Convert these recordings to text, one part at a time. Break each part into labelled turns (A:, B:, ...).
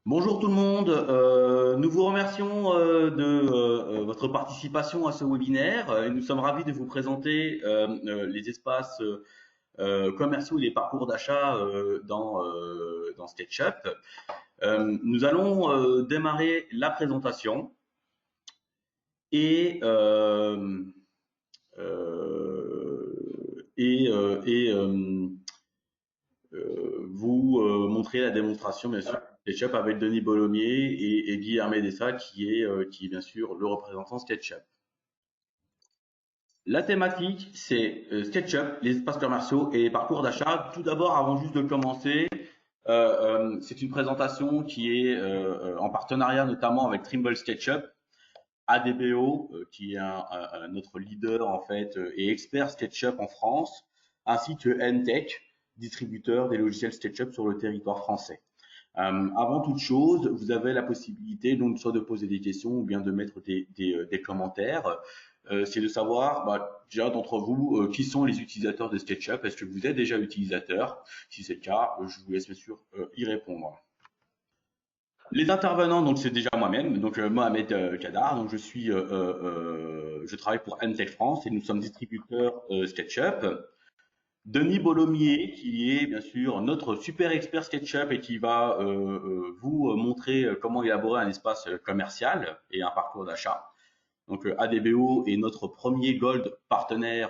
A: Bonjour tout le monde, nous vous remercions de votre participation à ce webinaire et nous sommes ravis de vous présenter les espaces commerciaux et les parcours d'achat dans SketchUp. Nous allons démarrer la présentation et, euh, et vous montrer la démonstration, bien sûr, SketchUp avec Denis Bolomier et Guillermo Dessa, qui est bien sûr le représentant SketchUp. La thématique, c'est SketchUp, les espaces commerciaux et les parcours d'achat. Tout d'abord, avant juste de commencer, c'est une présentation qui est en partenariat notamment avec Trimble SketchUp, ADBO, qui est notre leader en fait et expert SketchUp en France, ainsi que Entech, distributeur des logiciels SketchUp sur le territoire français. Avant toute chose, vous avez la possibilité donc soit de poser des questions ou bien de mettre des commentaires. C'est de savoir déjà d'entre vous qui sont les utilisateurs de SketchUp. Est-ce que vous êtes déjà utilisateur? Si c'est le cas, je vous laisse bien sûr y répondre. Les intervenants, donc c'est déjà moi-même, donc Mohamed Kadar, donc je travaille pour Entech France et nous sommes distributeurs SketchUp. Denis Bolomier, qui est bien sûr notre super expert SketchUp et qui va vous montrer comment élaborer un espace commercial et un parcours d'achat. Donc ADBO est notre premier Gold partenaire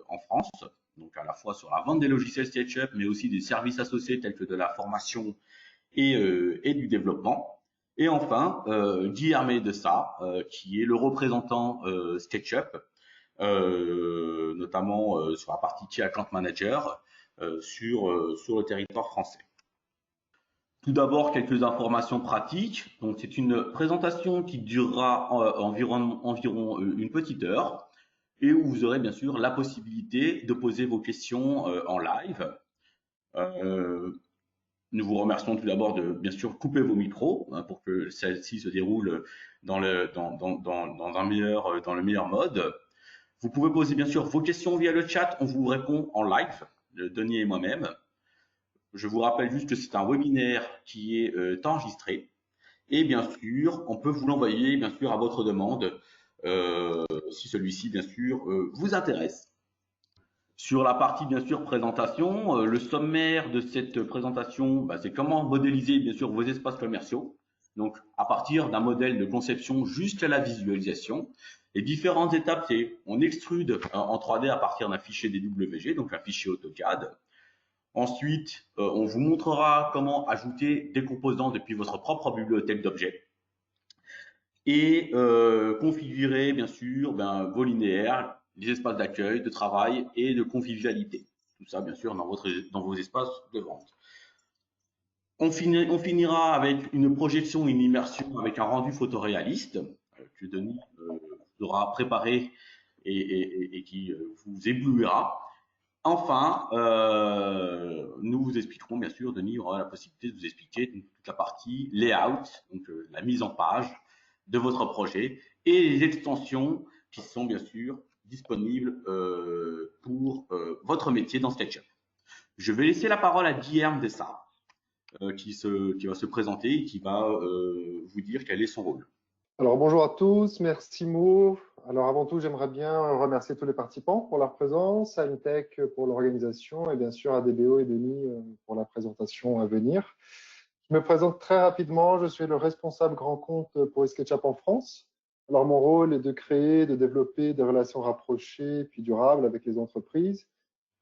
A: en France, donc à la fois sur la vente des logiciels SketchUp, mais aussi des services associés tels que de la formation et du développement. Et enfin, Guillermo Dessa, qui est le représentant SketchUp, notamment sur la partie Key Account Manager sur le territoire français. Tout d'abord, quelques informations pratiques. Donc, c'est une présentation qui durera environ une petite heure et où vous aurez bien sûr la possibilité de poser vos questions en live. Nous vous remercions tout d'abord de bien sûr couper vos micros pour que celle-ci se déroule dans le meilleur mode. Vous pouvez poser bien sûr vos questions via le chat, on vous répond en live, Denis et moi-même. Je vous rappelle juste que c'est un webinaire qui est enregistré et bien sûr, on peut vous l'envoyer bien sûr à votre demande si celui-ci bien sûr vous intéresse. Sur la partie bien sûr présentation, le sommaire de cette présentation, c'est comment modéliser bien sûr vos espaces commerciaux. Donc à partir d'un modèle de conception jusqu'à la visualisation. Les différentes étapes, c'est on extrude en 3D à partir d'un fichier DWG, donc un fichier AutoCAD. Ensuite, on vous montrera comment ajouter des composants depuis votre propre bibliothèque d'objets et configurer bien sûr vos linéaires, les espaces d'accueil, de travail et de convivialité. Tout ça bien sûr dans vos espaces de vente. On finira avec une projection, une immersion avec un rendu photoréaliste que Denis aura préparé et qui vous éblouira. Enfin, nous vous expliquerons, bien sûr, Denis aura la possibilité de vous expliquer toute la partie layout, donc la mise en page de votre projet et les extensions qui sont bien sûr disponibles pour votre métier dans SketchUp. Je vais laisser la parole à Guillermo Dessa, qui va se présenter et qui va vous dire quel est son rôle.
B: Alors bonjour à tous, merci Mo. Alors avant tout, j'aimerais bien remercier tous les participants pour leur présence, Entech pour l'organisation et bien sûr ADBO et Denis pour la présentation à venir. Je me présente très rapidement, je suis le responsable grand compte pour SketchUp en France. Alors mon rôle est de créer, de développer des relations rapprochées puis durables avec les entreprises.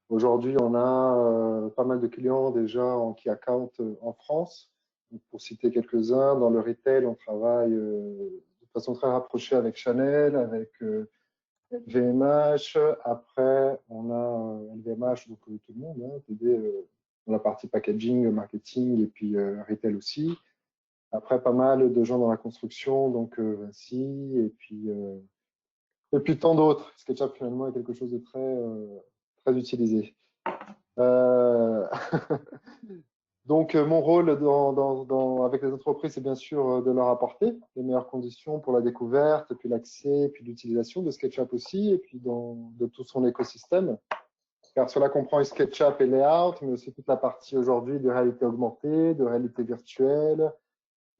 B: Aujourd'hui, on a pas mal de clients déjà en Key Account en France. Donc, pour citer quelques-uns, dans le retail, on travaille de façon très rapprochée avec Chanel, avec LVMH. Après, on a LVMH, donc tout le monde, hein, TD, dans la partie packaging, marketing et puis retail aussi. Après, pas mal de gens dans la construction, donc Vinci et puis tant d'autres. SketchUp finalement est quelque chose de très utilisé. Donc, mon rôle avec les entreprises, c'est bien sûr de leur apporter les meilleures conditions pour la découverte, et puis l'accès, puis l'utilisation de SketchUp aussi, et puis de tout son écosystème. Car cela comprend SketchUp et Layout, mais aussi toute la partie aujourd'hui de réalité augmentée, de réalité virtuelle,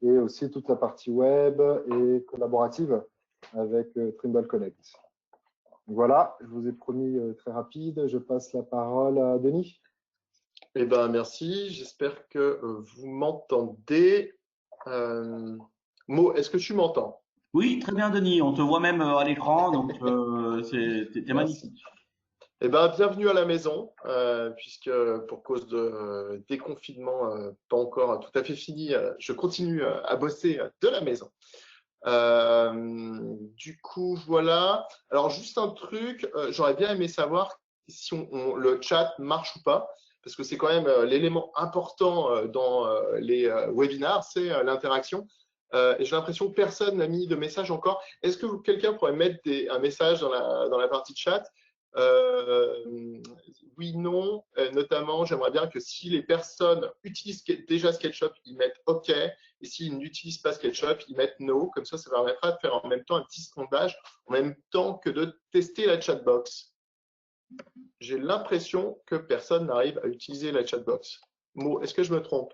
B: et aussi toute la partie web et collaborative avec Trimble Connect. Donc voilà, je vous ai promis très rapide. Je passe la parole à Denis.
C: Eh ben, merci. J'espère que vous m'entendez. Mo, est-ce que tu m'entends?
A: Oui, très bien, Denis. On te voit même à l'écran, donc t'es
C: Merci.
A: magnifique.
C: Eh ben, bienvenue à la maison, puisque pour cause de déconfinement pas encore tout à fait fini, je continue à bosser de la maison. Du coup, voilà. Alors, juste un truc, j'aurais bien aimé savoir si le chat marche ou pas, parce que c'est quand même l'élément important dans les webinars, c'est l'interaction. Et j'ai l'impression que personne n'a mis de message encore. Est-ce que quelqu'un pourrait mettre un message dans la partie chat? Oui, non. Notamment, j'aimerais bien que si les personnes utilisent déjà SketchUp, ils mettent OK. Et s'ils n'utilisent pas SketchUp, ils mettent No. Comme ça permettra de faire en même temps un petit sondage, en même temps que de tester la chatbox. J'ai l'impression que personne n'arrive à utiliser la chatbox. Mo, est-ce que je me trompe?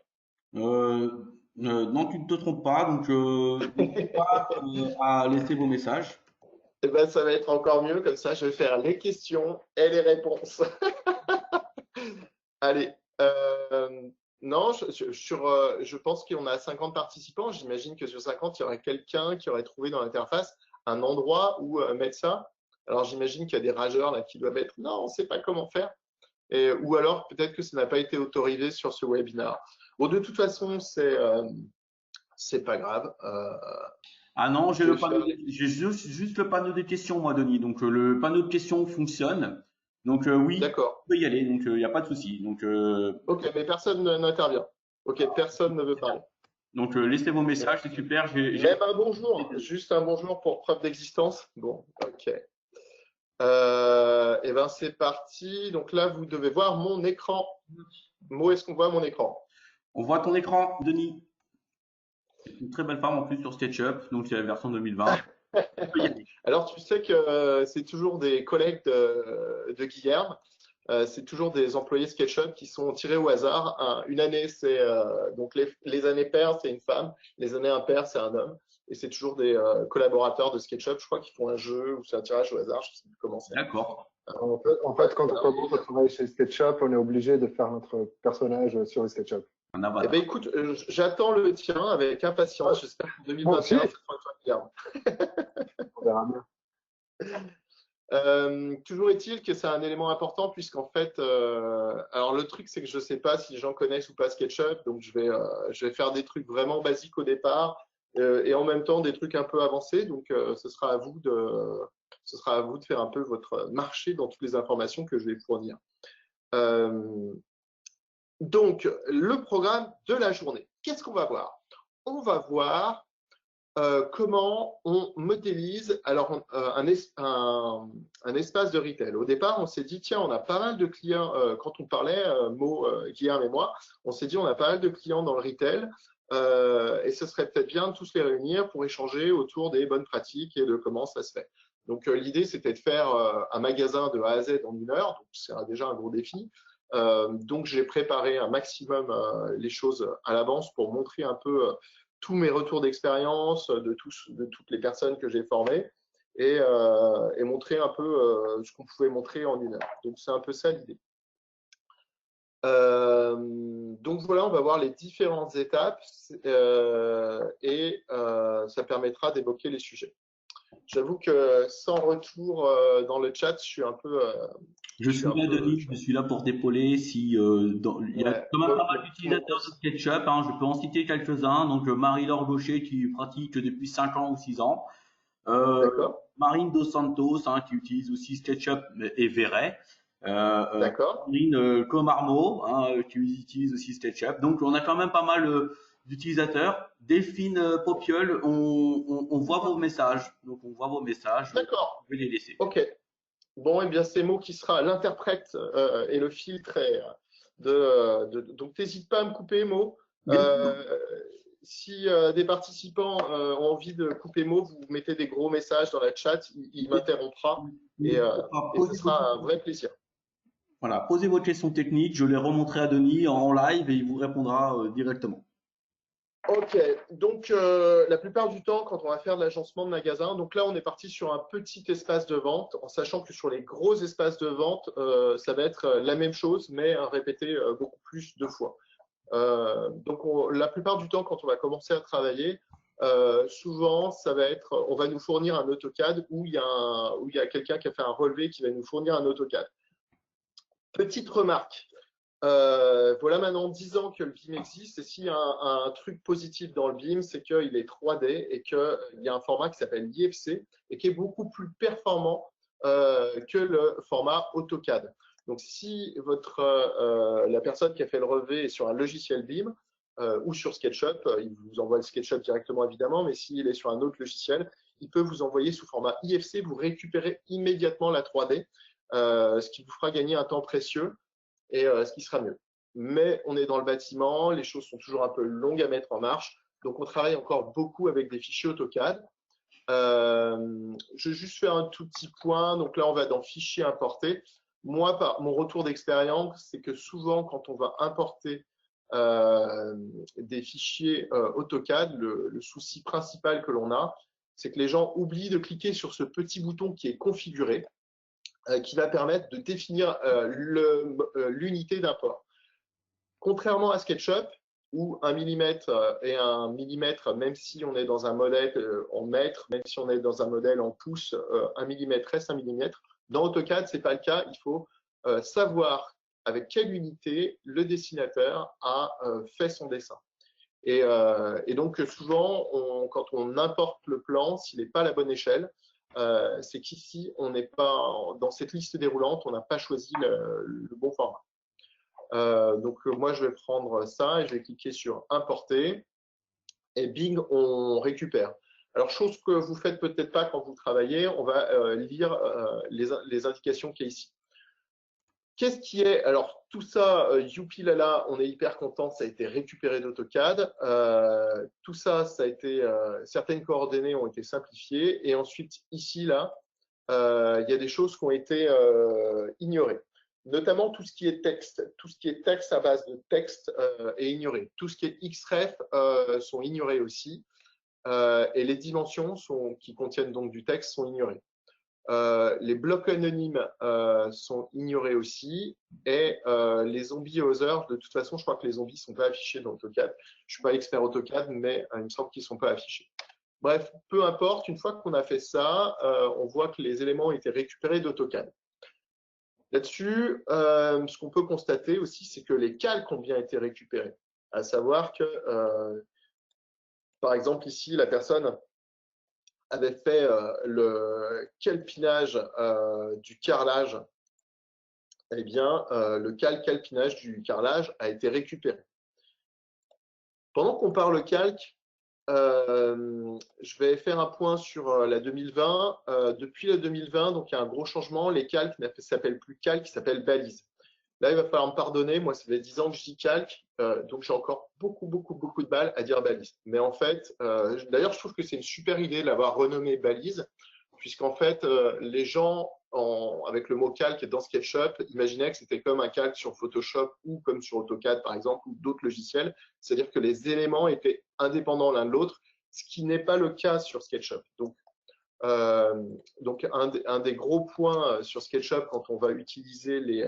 A: Non, tu ne te trompes pas, donc n'hésitez pas à laisser vos messages.
C: Eh ben, ça va être encore mieux. Comme ça, je vais faire les questions et les réponses. Allez. Non, je pense qu'on a 50 participants. J'imagine que sur 50, il y aurait quelqu'un qui aurait trouvé dans l'interface un endroit où mettre ça. Alors, j'imagine qu'il y a des rageurs là qui doivent être non, on ne sait pas comment faire. Ou alors, peut-être que ça n'a pas été autorisé sur ce webinar. Bon, de toute façon, c'est pas grave.
A: Ah non, j'ai juste le panneau des questions, moi, Denis. Donc le panneau de questions fonctionne. Donc oui,
C: D'accord.
A: tu peux y aller. Donc il n'y a pas de souci. Donc
C: Ok, mais personne n'intervient. Ok, personne ne veut parler.
A: donc laissez vos messages, c'est super.
C: Même un bonjour, juste un bonjour pour preuve d'existence. Bon, ok. Et ben c'est parti. Donc là, vous devez voir mon écran. Mo, est-ce qu'on voit mon écran?
A: On voit ton écran, Denis. C'est une très belle forme en plus sur SketchUp. Donc c'est la version 2020. Tu peux y aller.
C: Alors, tu sais que c'est toujours des collègues de Guilherme. C'est toujours des employés SketchUp qui sont tirés au hasard. Une année, c'est donc les années paires, c'est une femme. Les années impaires, c'est un homme. Et c'est toujours des collaborateurs de SketchUp. Je crois qu'ils font un jeu ou c'est un tirage au hasard. Je ne sais plus comment c'est.
A: D'accord.
B: En fait, quand on commence à travailler chez SketchUp, on est obligé de faire notre personnage sur le SketchUp.
A: Un
C: Eh
A: avatar.
C: ben, écoute, j'attends le tien avec impatience. J'espère qu'en 2021, ça sera toi, Guilherme.
B: On verra bien.
C: Toujours est-il que c'est un élément important puisqu'en fait, alors le truc c'est que je ne sais pas si les gens connaissent ou pas SketchUp, donc je vais faire des trucs vraiment basiques au départ et en même temps des trucs un peu avancés. Donc ce sera à vous de faire un peu votre marché dans toutes les informations que je vais fournir. Donc le programme de la journée, qu'est-ce qu'on va voir? On va voir comment on modélise alors un espace de retail. Au départ, on s'est dit, tiens, on a pas mal de clients, quand on parlait, Mo, Guillaume et moi, on s'est dit, on a pas mal de clients dans le retail et ce serait peut-être bien de tous les réunir pour échanger autour des bonnes pratiques et de comment ça se fait. Donc, l'idée, c'était de faire un magasin de A à Z en 1 heure, donc c'est déjà un gros défi. Donc, j'ai préparé un maximum les choses à l'avance pour montrer un peu tous mes retours d'expérience de toutes les personnes que j'ai formées et montrer un peu ce qu'on pouvait montrer en 1 heure. Donc, c'est un peu ça l'idée. Donc, voilà, on va voir les différentes étapes et ça permettra d'évoquer les sujets. J'avoue que sans retour dans le chat, je suis un peu…
A: Je suis là, Denis, je suis là pour t'épauler. Si, il y a quand même pas mal d'utilisateurs de SketchUp, hein, je peux en citer quelques-uns. Donc, Marie-Laure Gaucher qui pratique depuis 5 ans ou 6 ans. Marine Dos Santos hein, qui utilise aussi SketchUp et Verret. Marine Comarmo hein, qui utilise aussi SketchUp. Donc, on a quand même pas mal d'utilisateurs. Delphine Popiol, on voit vos messages. Donc, on voit vos messages.
C: D'accord.
A: Je vais les laisser.
C: Ok. Bon, et bien c'est Mo qui sera l'interprète et le filtre. Donc, n'hésite pas à me couper, Mo. Si des participants ont envie de couper Mo, vous mettez des gros messages dans la chat, il m'interrompra et ce sera un vrai plaisir.
A: Voilà, posez vos questions techniques, je les remonterai à Denis en live et il vous répondra directement.
C: Ok, donc la plupart du temps, quand on va faire de l'agencement de magasin, donc là, on est parti sur un petit espace de vente, en sachant que sur les gros espaces de vente, ça va être la même chose, mais répété beaucoup plus de fois. Donc, la plupart du temps, quand on va commencer à travailler, souvent, ça va être, on va nous fournir un AutoCAD où il y a quelqu'un qui a fait un relevé qui va nous fournir un AutoCAD. Petite remarque, voilà maintenant 10 ans que le BIM existe et s'il y a un truc positif dans le BIM, c'est qu'il est 3D et qu'il y a un format qui s'appelle l'IFC et qui est beaucoup plus performant que le format AutoCAD. Donc, si la personne qui a fait le relevé est sur un logiciel BIM ou sur SketchUp, il vous envoie le SketchUp directement évidemment, mais s'il est sur un autre logiciel, il peut vous envoyer sous format IFC, vous récupérez immédiatement la 3D, ce qui vous fera gagner un temps précieux et ce qui sera mieux. Mais on est dans le bâtiment, les choses sont toujours un peu longues à mettre en marche, donc on travaille encore beaucoup avec des fichiers AutoCAD. Je vais juste faire un tout petit point. Donc là, on va dans Fichier importer. Moi, par mon retour d'expérience, c'est que souvent, quand on va importer des fichiers AutoCAD, le souci principal que l'on a, c'est que les gens oublient de cliquer sur ce petit bouton qui est configuré, qui va permettre de définir l'unité d'import. Contrairement à SketchUp, où 1 millimètre et 1 millimètre, même si on est dans un modèle en mètres, même si on est dans un modèle en pouces, 1 millimètre reste 1 millimètre. Dans AutoCAD, ce n'est pas le cas. Il faut savoir avec quelle unité le dessinateur a fait son dessin. Et donc, souvent, quand on importe le plan, s'il n'est pas à la bonne échelle, c'est qu'ici, on n'est pas dans cette liste déroulante, on n'a pas choisi le bon format. Donc, moi, je vais prendre ça et je vais cliquer sur Importer. Et bing, on récupère. Alors, chose que vous ne faites peut-être pas quand vous travaillez, on va lire les indications qu'il y a ici. Qu'est-ce qui est… Alors, tout ça, youpi lala, on est hyper content, ça a été récupéré d'AutoCAD. Tout ça, ça a été… certaines coordonnées ont été simplifiées. Et ensuite, ici, là, il y a des choses qui ont été ignorées. Notamment tout ce qui est texte. Tout ce qui est texte à base de texte est ignoré. Tout ce qui est XREF sont ignorés aussi. Et les dimensions qui contiennent donc du texte sont ignorées. Les blocs anonymes sont ignorés aussi. Et les zombies other, de toute façon, je crois que les zombies ne sont pas affichés dans AutoCAD. Je ne suis pas expert AutoCAD, mais il me semble qu'ils ne sont pas affichés. Bref, peu importe, une fois qu'on a fait ça, on voit que les éléments ont été récupérés d'AutoCAD. Là-dessus, ce qu'on peut constater aussi, c'est que les calques ont bien été récupérés. À savoir que, par exemple, ici, la personne avait fait le calpinage du carrelage. Eh bien, le calpinage du carrelage a été récupéré. Pendant qu'on parle calque, je vais faire un point sur la 2020. Depuis la 2020, donc il y a un gros changement. Les calques ne s'appellent plus calques, ils s'appellent balises. Là, il va falloir me pardonner. Moi, ça fait 10 ans que je dis calque, donc j'ai encore beaucoup de mal à dire balise. Mais en fait, d'ailleurs, je trouve que c'est une super idée de l'avoir renommé balise, puisqu'en fait, les gens, avec le mot calque dans SketchUp, imaginaient que c'était comme un calque sur Photoshop ou comme sur AutoCAD, par exemple, ou d'autres logiciels. C'est-à-dire que les éléments étaient indépendants l'un de l'autre, ce qui n'est pas le cas sur SketchUp. Donc un des gros points sur SketchUp quand on va utiliser les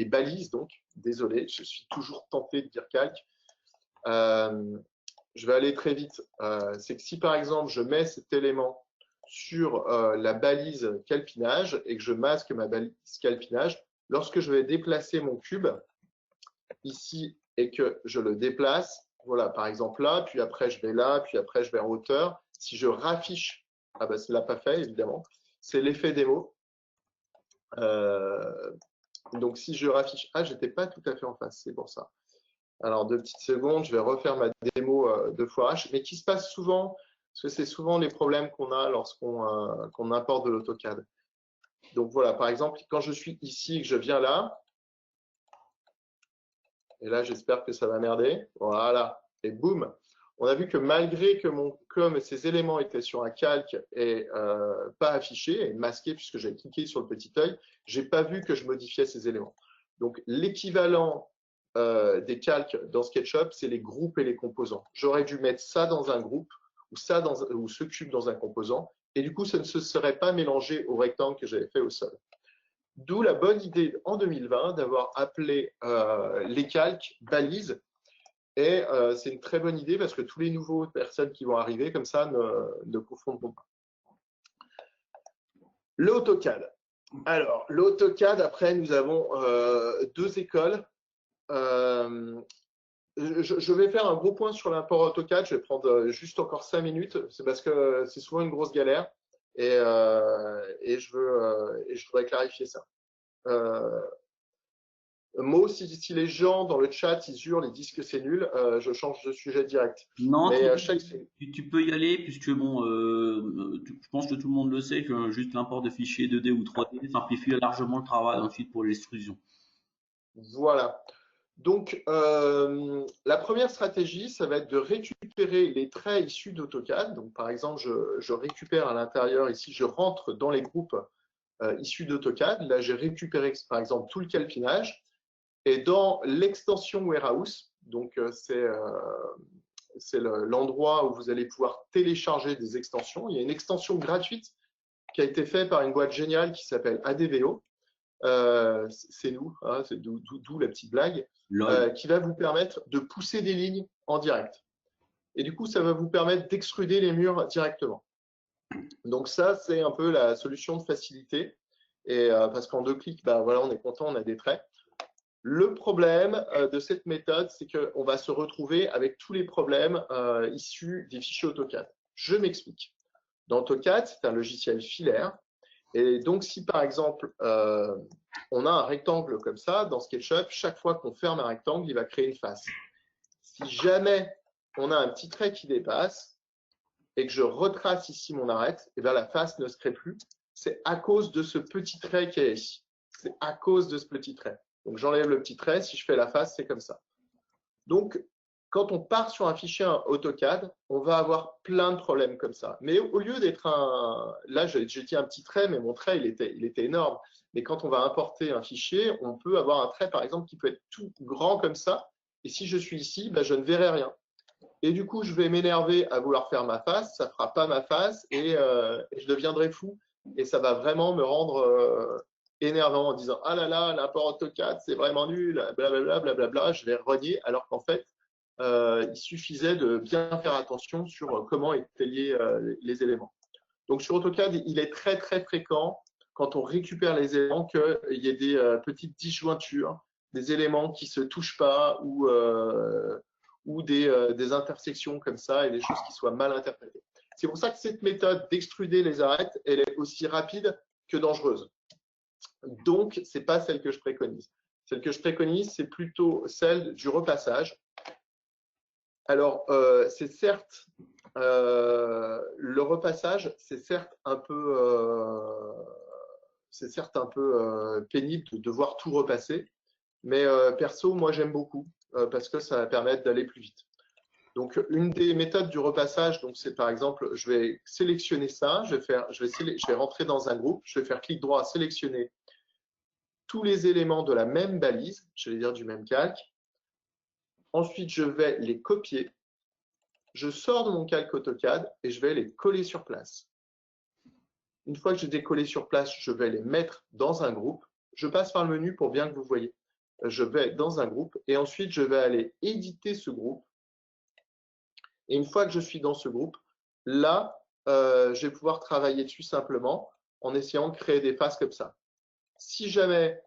C: balises, donc, désolé, je suis toujours tenté de dire calque. Je vais aller très vite. C'est que si par exemple je mets cet élément sur la balise calpinage et que je masque ma balise calpinage, lorsque je vais déplacer mon cube ici et que je le déplace, voilà, par exemple là, puis après je vais là, puis après je vais en hauteur. Si je raffiche, ah ben ce n'est pas fait évidemment, c'est l'effet démo. Donc si je raffiche, ah j'étais pas tout à fait en face, c'est pour ça. Alors 2 petites secondes, je vais refaire ma démo de x mais qui se passe souvent, parce que c'est souvent les problèmes qu'on a lorsqu'on importe de l'AutoCAD. Donc voilà, par exemple, quand je suis ici et que je viens là, et là j'espère que ça va merder, voilà, et boum, on a vu que malgré que comme ces éléments étaient sur un calque et pas affichés et masqués puisque j'ai cliqué sur le petit œil, j'ai pas vu que je modifiais ces éléments. Donc l'équivalent des calques dans SketchUp, c'est les groupes et les composants. J'aurais dû mettre ça dans un groupe ou ce cube dans un composant, et du coup, ça ne se serait pas mélangé au rectangle que j'avais fait au sol. D'où la bonne idée en 2020 d'avoir appelé les calques balises. Et c'est une très bonne idée parce que tous les nouveaux personnes qui vont arriver comme ça ne confondront pas. L'AutoCAD. Alors, l'AutoCAD, après, nous avons deux écoles. Je vais faire un gros point sur l'import AutoCAD. Je vais prendre juste encore 5 minutes. C'est parce que c'est souvent une grosse galère et je voudrais clarifier ça. Mo, si les gens dans le chat ils hurlent, ils disent que c'est nul, je change de sujet direct.
A: Non,
C: Mais
A: tu peux y aller puisque bon, je pense que tout le monde le sait que juste l'import de fichiers 2D ou 3D simplifie largement le travail ensuite pour l'extrusion.
C: Voilà. Donc, la première stratégie, ça va être de récupérer les traits issus d'AutoCAD. Donc, par exemple, je récupère à l'intérieur ici, je rentre dans les groupes issus d'AutoCAD. Là, j'ai récupéré, par exemple, tout le calpinage. Et dans l'extension Warehouse, donc c'est l'endroit où vous allez pouvoir télécharger des extensions. Il y a une extension gratuite qui a été faite par une boîte géniale qui s'appelle ADVO. C'est nous, hein, c'est d'où la petite blague, qui va vous permettre de pousser des lignes en direct. Et du coup, ça va vous permettre d'extruder les murs directement. Donc ça, c'est un peu la solution de facilité. Et parce qu'en 2 clics, bah, voilà, on est content, on a des traits. Le problème de cette méthode, c'est qu'on va se retrouver avec tous les problèmes issus des fichiers AutoCAD. Je m'explique. Dans AutoCAD, c'est un logiciel filaire. Et donc, si par exemple, on a un rectangle comme ça, dans SketchUp, chaque fois qu'on ferme un rectangle, il va créer une face. Si jamais on a un petit trait qui dépasse et que je retrace ici mon arête, et bien la face ne se crée plus. C'est à cause de ce petit trait qui est ici. C'est à cause de ce petit trait. Donc, j'enlève le petit trait. Si je fais la face, c'est comme ça. Donc, quand on part sur un fichier AutoCAD, on va avoir plein de problèmes comme ça. Mais au lieu d'être un… Là, j'ai dit un petit trait, mais mon trait, il était énorme. Mais quand on va importer un fichier, on peut avoir un trait, par exemple, qui peut être tout grand comme ça. Et si je suis ici, ben, je ne verrai rien. Et du coup, je vais m'énerver à vouloir faire ma face. Ça ne fera pas ma face et je deviendrai fou. Et ça va vraiment me rendre… énervant en disant ah là là, l'import AutoCAD c'est vraiment nul, blablabla, blablabla, je vais renier, alors qu'en fait il suffisait de bien faire attention sur comment étaient liés les éléments. Donc sur AutoCAD, il est très très fréquent quand on récupère les éléments qu'il y ait des petites disjointures, des éléments qui se touchent pas ou des intersections comme ça et des choses qui soient mal interprétées. C'est pour ça que cette méthode d'extruder les arêtes, elle est aussi rapide que dangereuse. Donc, ce n'est pas celle que je préconise. Celle que je préconise, c'est plutôt celle du repassage. Alors, c'est certes, le repassage, c'est certes un peu pénible de devoir tout repasser, mais perso, moi, j'aime beaucoup parce que ça va permettre d'aller plus vite. Donc, une des méthodes du repassage, donc c'est par exemple, je vais sélectionner ça, je vais rentrer dans un groupe, je vais faire clic droit, sélectionner tous les éléments de la même balise, je vais dire du même calque. Ensuite, je vais les copier. Je sors de mon calque AutoCAD et je vais les coller sur place. Une fois que j'ai décollé sur place, je vais les mettre dans un groupe. Je passe par le menu pour bien que vous voyez. Je vais dans un groupe et ensuite, je vais aller éditer ce groupe. Et une fois que je suis dans ce groupe, là, je vais pouvoir travailler dessus simplement en essayant de créer des faces comme ça. Si jamais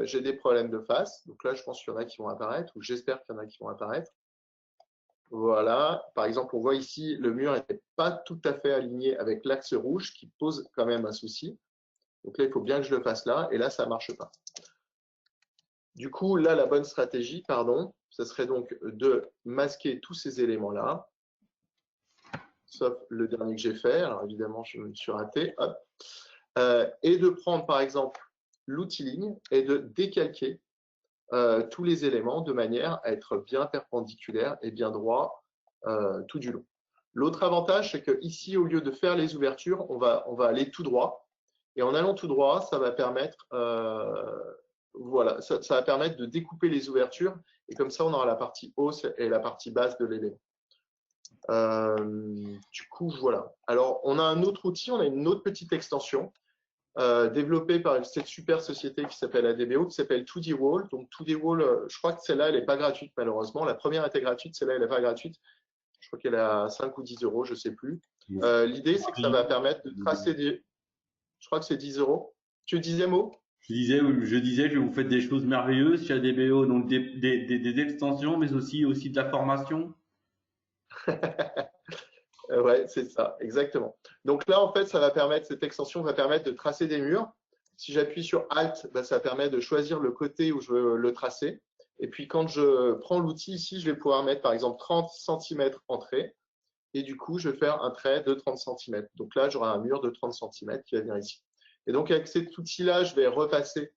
C: j'ai des problèmes de face, donc là, je pense qu'il y en a qui vont apparaître, ou j'espère qu'il y en a qui vont apparaître. Voilà. Par exemple, on voit ici, le mur n'était pas tout à fait aligné avec l'axe rouge, qui pose quand même un souci. Donc là, il faut bien que je le fasse là, et là, ça ne marche pas. Du coup, là, la bonne stratégie, pardon, ce serait donc de masquer tous ces éléments-là, sauf le dernier que j'ai fait. Alors évidemment, je me suis raté. Hop. Et de prendre, par exemple, l'outil ligne et de décalquer tous les éléments de manière à être bien perpendiculaire et bien droit tout du long. L'autre avantage, c'est qu'ici, au lieu de faire les ouvertures, on va aller tout droit. Et en allant tout droit, ça va permettre voilà, ça va permettre de découper les ouvertures et comme ça, on aura la partie hausse et la partie basse de l'élément. Du coup, voilà. Alors, on a un autre outil, on a une autre petite extension développée par cette super société qui s'appelle ADBO, qui s'appelle 2D Wall. Donc, 2D Wall, je crois que celle-là, elle n'est pas gratuite, malheureusement. La première était gratuite, celle-là, elle n'est pas gratuite. Je crois qu'elle est à 5 ou 10 euros, je ne sais plus. L'idée, c'est que ça va permettre de tracer des… Je crois que c'est 10 euros. Tu disais, Mo?
A: Je disais que vous faites des choses merveilleuses chez ADBO, donc des extensions, mais aussi de la formation.
C: Ouais, c'est ça, exactement. Donc là, en fait, ça va permettre, cette extension va permettre de tracer des murs. Si j'appuie sur Alt, bah, ça permet de choisir le côté où je veux le tracer. Et puis, quand je prends l'outil ici, je vais pouvoir mettre, par exemple, 30 cm entrée. Et du coup, je vais faire un trait de 30 cm. Donc là, j'aurai un mur de 30 cm qui va venir ici. Et donc, avec cet outil-là, je vais repasser.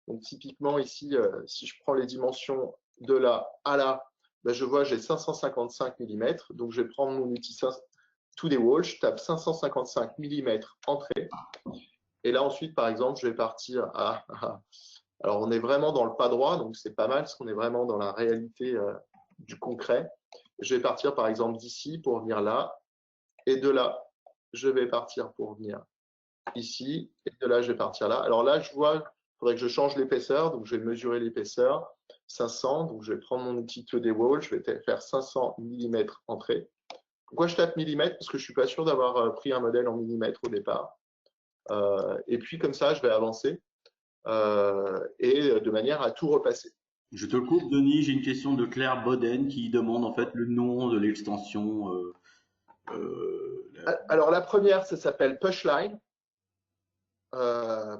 C: Donc, typiquement, ici, si je prends les dimensions de là à là, ben, je vois j'ai 555 mm. Donc, je vais prendre mon outil 2D Wall, je tape 555 mm entrée. Et là, ensuite, par exemple, je vais partir à… Alors, on est vraiment dans le pas droit, donc c'est pas mal parce qu'on est vraiment dans la réalité du concret. Je vais partir, par exemple, d'ici pour venir là. Et de là, je vais partir pour venir ici. Et de là, je vais partir là. Alors là, je vois, il faudrait que je change l'épaisseur. Donc, je vais mesurer l'épaisseur. 500. Donc, je vais prendre mon outil 2D Wall. Je vais faire 500 mm entrée. Pourquoi je tape millimètres? Parce que je ne suis pas sûr d'avoir pris un modèle en millimètres au départ. Et puis, comme ça, je vais avancer et de manière à tout repasser.
A: Je te coupe, Denis, j'ai une question de Claire Boden qui demande en fait le nom de l'extension.
C: Alors, la première, ça s'appelle Pushline.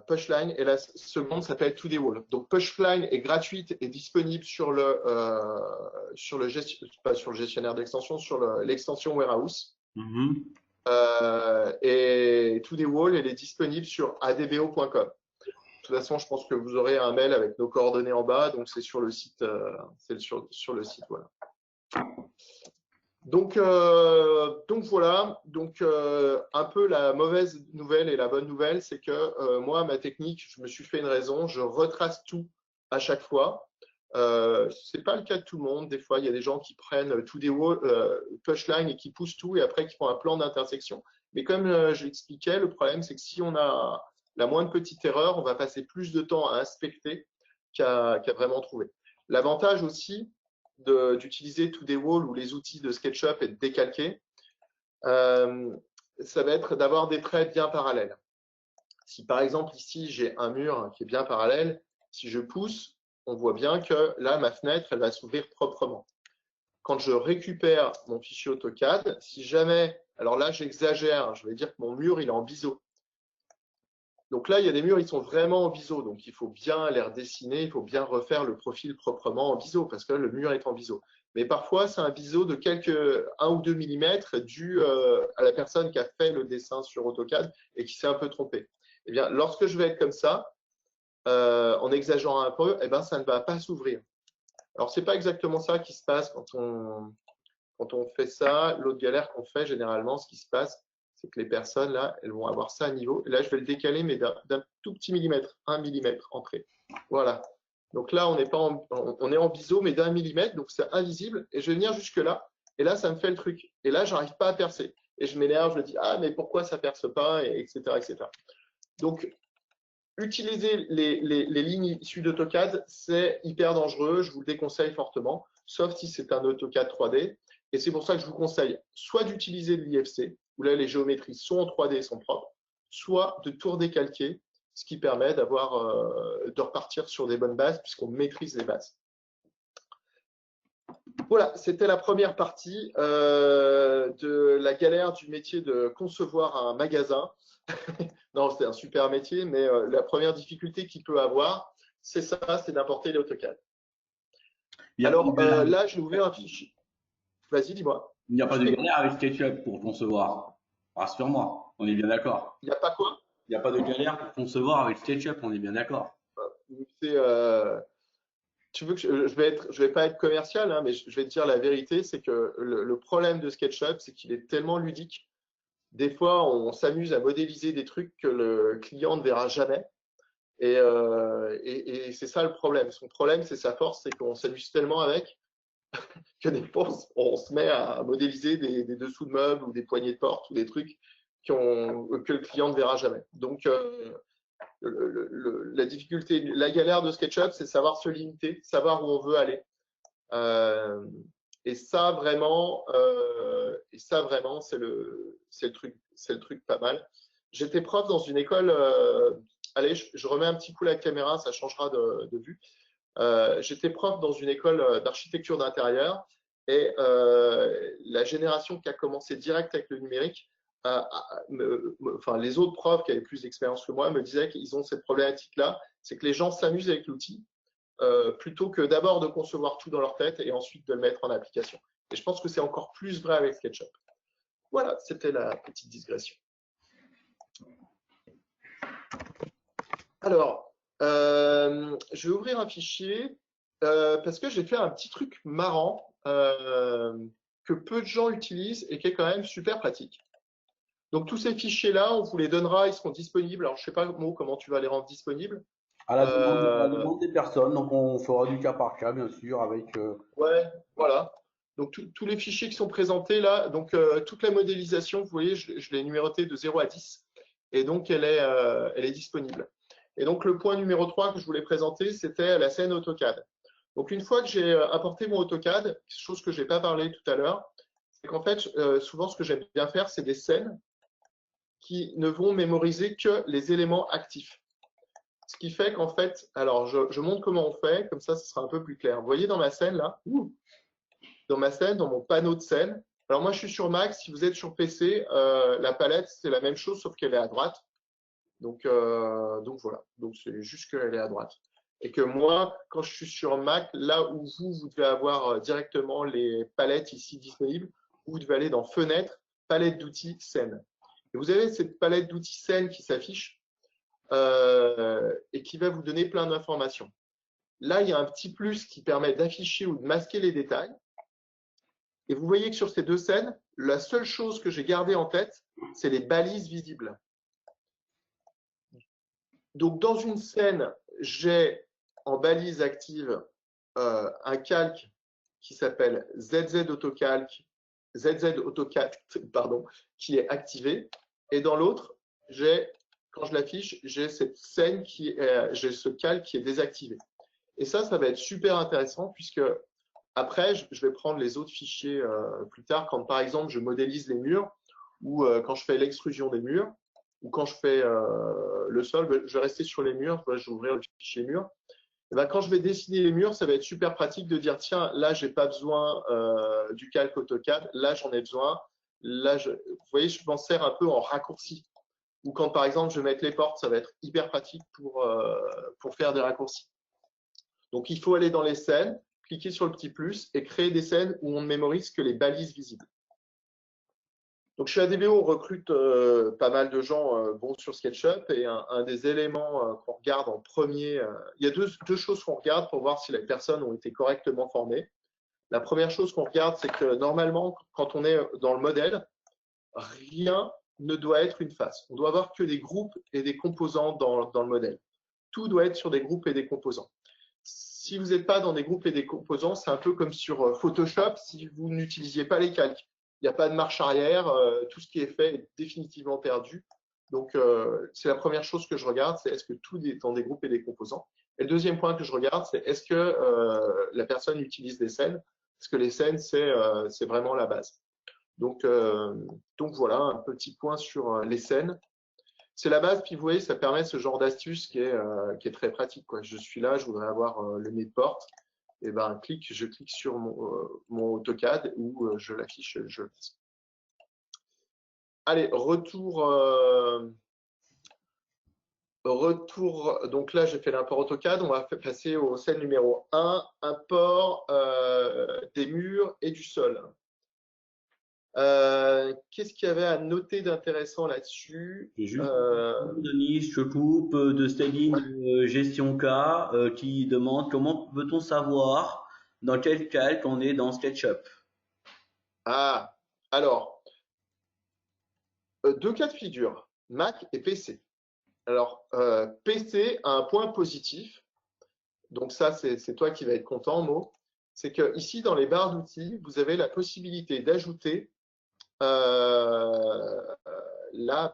C: Pushline et la seconde s'appelle 2D Wall. Donc Pushline est gratuite et disponible sur le pas sur le gestionnaire d'extension, sur l'extension Warehouse. Et 2D Wall, elle est disponible sur adbo.com. De toute façon, je pense que vous aurez un mail avec nos coordonnées en bas, donc c'est sur le site, sur le site, voilà. Donc voilà, un peu la mauvaise nouvelle et la bonne nouvelle, c'est que moi, ma technique, je me suis fait une raison, je retrace tout à chaque fois. C'est pas le cas de tout le monde. Des fois, il y a des gens qui prennent tout des pushline et qui poussent tout et après qui font un plan d'intersection. Mais comme je l'expliquais, le problème, c'est que si on a la moindre petite erreur, on va passer plus de temps à inspecter qu'à vraiment trouver. L'avantage aussi d'utiliser 2D Wall ou les outils de SketchUp et de décalquer, ça va être d'avoir des traits bien parallèles. Si par exemple ici j'ai un mur qui est bien parallèle, si je pousse, on voit bien que là ma fenêtre elle va s'ouvrir proprement. Quand je récupère mon fichier AutoCAD, si jamais, alors là j'exagère, je vais dire que mon mur il est en biseau. Donc là, il y a des murs, ils sont vraiment en biseau. Donc, il faut bien les redessiner, il faut bien refaire le profil proprement en biseau parce que le mur est en biseau. Mais parfois, c'est un biseau de 1 ou 2 millimètres dû à la personne qui a fait le dessin sur AutoCAD et qui s'est un peu trompé. Eh bien, lorsque je vais être comme ça, en exagérant un peu, eh bien, ça ne va pas s'ouvrir. Alors, ce n'est pas exactement ça qui se passe quand on fait ça. L'autre galère qu'on fait, généralement, ce qui se passe, c'est que les personnes, là, elles vont avoir ça à niveau. Et là, je vais le décaler, mais d'un tout petit millimètre, 1 millimètre entrée. Voilà. Donc là, on est en biseau, mais d'1 millimètre, donc c'est invisible. Et je vais venir jusque-là. Et là, ça me fait le truc. Et là, j'arrive pas à percer. Et je m'énerve, je me dis, ah, mais pourquoi ça perce pas, etc., etc. Donc, utiliser les lignes issues d'AutoCAD, c'est hyper dangereux. Je vous le déconseille fortement, sauf si c'est un AutoCAD 3D. Et c'est pour ça que je vous conseille soit d'utiliser de l'IFC, où là les géométries sont en 3D et sont propres, soit de tout redécalquer, ce qui permet de repartir sur des bonnes bases puisqu'on maîtrise les bases. Voilà, c'était la première partie de la galère du métier de concevoir un magasin. Non, c'est un super métier, mais la première difficulté qu'il peut avoir, c'est ça, c'est d'importer les AutoCAD. Alors là, je vais ouvrir un fichier. Vas-y, dis-moi.
A: Il n'y a pas de galère avec SketchUp pour concevoir. Rassure-moi, on est bien d'accord.
C: Il n'y a pas quoi?
A: Il n'y a pas de galère pour concevoir avec SketchUp, on est bien d'accord.
C: Tu veux que je vais pas être commercial, hein, mais je vais te dire la vérité, c'est que le problème de SketchUp, c'est qu'il est tellement ludique. Des fois, on s'amuse à modéliser des trucs que le client ne verra jamais. Et c'est ça le problème. Son problème, c'est sa force, c'est qu'on s'amuse tellement avec que des fois, on se met à modéliser des dessous de meubles ou des poignées de porte ou des trucs que le client ne verra jamais. Donc, la difficulté, la galère de SketchUp, c'est savoir se limiter, savoir où on veut aller. Et ça vraiment, c'est le truc pas mal. J'étais prof dans une école. Allez, je remets un petit coup la caméra, ça changera de vue. J'étais prof dans une école d'architecture d'intérieur et la génération qui a commencé direct avec le numérique, enfin les autres profs qui avaient plus d'expérience que moi me disaient qu'ils ont cette problématique-là, c'est que les gens s'amusent avec l'outil plutôt que d'abord de concevoir tout dans leur tête et ensuite de le mettre en application. Et je pense que c'est encore plus vrai avec SketchUp. Voilà, c'était la petite digression. Alors, je vais ouvrir un fichier parce que j'ai fait un petit truc marrant que peu de gens utilisent et qui est quand même super pratique. Donc, tous ces fichiers-là, on vous les donnera, ils seront disponibles. Alors, je ne sais pas, Mo, comment tu vas les rendre disponibles.
A: À la demande des personnes, donc on fera du cas par cas, bien sûr, avec.
C: Ouais, voilà. Donc, tous les fichiers qui sont présentés là, donc toute la modélisation, vous voyez, je l'ai numérotée de 0 à 10. Et donc, elle est disponible. Et donc, le point numéro 3 que je voulais présenter, c'était la scène AutoCAD. Donc, une fois que j'ai apporté mon AutoCAD, chose que je n'ai pas parlé tout à l'heure, c'est qu'en fait, souvent, ce que j'aime bien faire, c'est des scènes qui ne vont mémoriser que les éléments actifs. Ce qui fait qu'en fait, alors je montre comment on fait, comme ça, ce sera un peu plus clair. Vous voyez dans ma scène là, dans ma scène, dans mon panneau de scène. Alors moi, je suis sur Mac. Si vous êtes sur PC, la palette, c'est la même chose, sauf qu'elle est à droite. Donc voilà. Donc c'est juste qu'elle est à droite. Et que moi, quand je suis sur Mac, là où vous devez avoir directement les palettes ici disponibles, vous devez aller dans Fenêtre, palette d'outils, scène. Et vous avez cette palette d'outils scène qui s'affiche et qui va vous donner plein d'informations. Là, il y a un petit plus qui permet d'afficher ou de masquer les détails. Et vous voyez que sur ces deux scènes, la seule chose que j'ai gardée en tête, c'est les balises visibles. Donc, dans une scène, j'ai en balise active un calque qui s'appelle ZZ AutoCAD, qui est activé. Et dans l'autre, quand je l'affiche, j'ai cette scène j'ai ce calque qui est désactivé. Et ça va être super intéressant puisque après, je vais prendre les autres fichiers plus tard, quand par exemple je modélise les murs ou quand je fais l'extrusion des murs ou quand je fais le sol, je vais rester sur les murs, je vais ouvrir le fichier mur. Et ben, quand je vais dessiner les murs, ça va être super pratique de dire tiens, là, j'ai pas besoin du calque AutoCAD, là, j'en ai besoin. Là, vous voyez, je m'en sers un peu en raccourci. Ou quand par exemple, je vais mettre les portes, ça va être hyper pratique pour faire des raccourcis. Donc, il faut aller dans les scènes, cliquer sur le petit plus et créer des scènes où on ne mémorise que les balises visibles. Donc, chez ADBO, on recrute pas mal de gens bons sur SketchUp et un des éléments qu'on regarde en premier, il y a deux choses qu'on regarde pour voir si les personnes ont été correctement formées. La première chose qu'on regarde, c'est que normalement, quand on est dans le modèle, rien ne doit être une face. On doit avoir que des groupes et des composants dans le modèle. Tout doit être sur des groupes et des composants. Si vous n'êtes pas dans des groupes et des composants, c'est un peu comme sur Photoshop si vous n'utilisiez pas les calques. Il n'y a pas de marche arrière, tout ce qui est fait est définitivement perdu. Donc, c'est la première chose que je regarde, c'est est-ce que tout est dans des groupes et des composants. Et le deuxième point que je regarde, c'est est-ce que la personne utilise des scènes, parce que les scènes, c'est vraiment la base. Donc voilà, un petit point sur les scènes. C'est la base, puis vous voyez, ça permet ce genre d'astuce qui est très pratique, quoi. Je suis là, je voudrais avoir le nez de porte, et ben je clique sur mon AutoCAD ou je l'affiche, je le laisse. Allez, retour. Donc là, j'ai fait l'import AutoCAD. On va passer au scène numéro 1, import des murs et du sol. Qu'est-ce qu'il y avait à noter d'intéressant là-dessus?
A: J'ai juste Denis, je coupe de Céline Gestion K qui demande comment peut-on savoir dans quel calque on est dans SketchUp.
C: Ah, alors, deux cas de figure, Mac et PC. Alors, PC a un point positif. Donc ça, c'est toi qui vas être content, Mo. C'est que ici, dans les barres d'outils, vous avez la possibilité d'ajouter la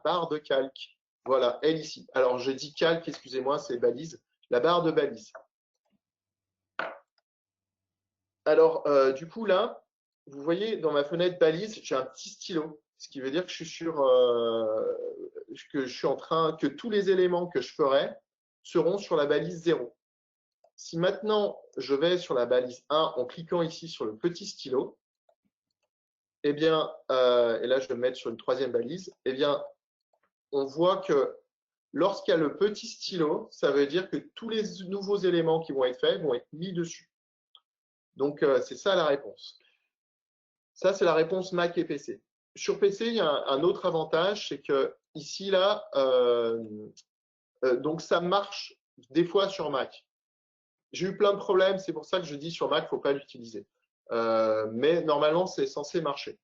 C: barre de calque. Voilà, elle ici. Alors, je dis calque, excusez-moi, c'est balise. La barre de balise. Alors, du coup, là, vous voyez, dans ma fenêtre balise, j'ai un petit stylo. Ce qui veut dire que je suis que tous les éléments que je ferai seront sur la balise 0. Si maintenant, je vais sur la balise 1 en cliquant ici sur le petit stylo, eh bien, et là, je vais me mettre sur une troisième balise, eh bien, on voit que lorsqu'il y a le petit stylo, ça veut dire que tous les nouveaux éléments qui vont être faits vont être mis dessus. Donc, c'est ça la réponse. Ça, c'est la réponse Mac et PC. Sur PC, il y a un autre avantage, c'est que ici, là, donc ça marche des fois sur Mac. J'ai eu plein de problèmes, c'est pour ça que je dis sur Mac, il ne faut pas l'utiliser. Mais normalement, c'est censé marcher.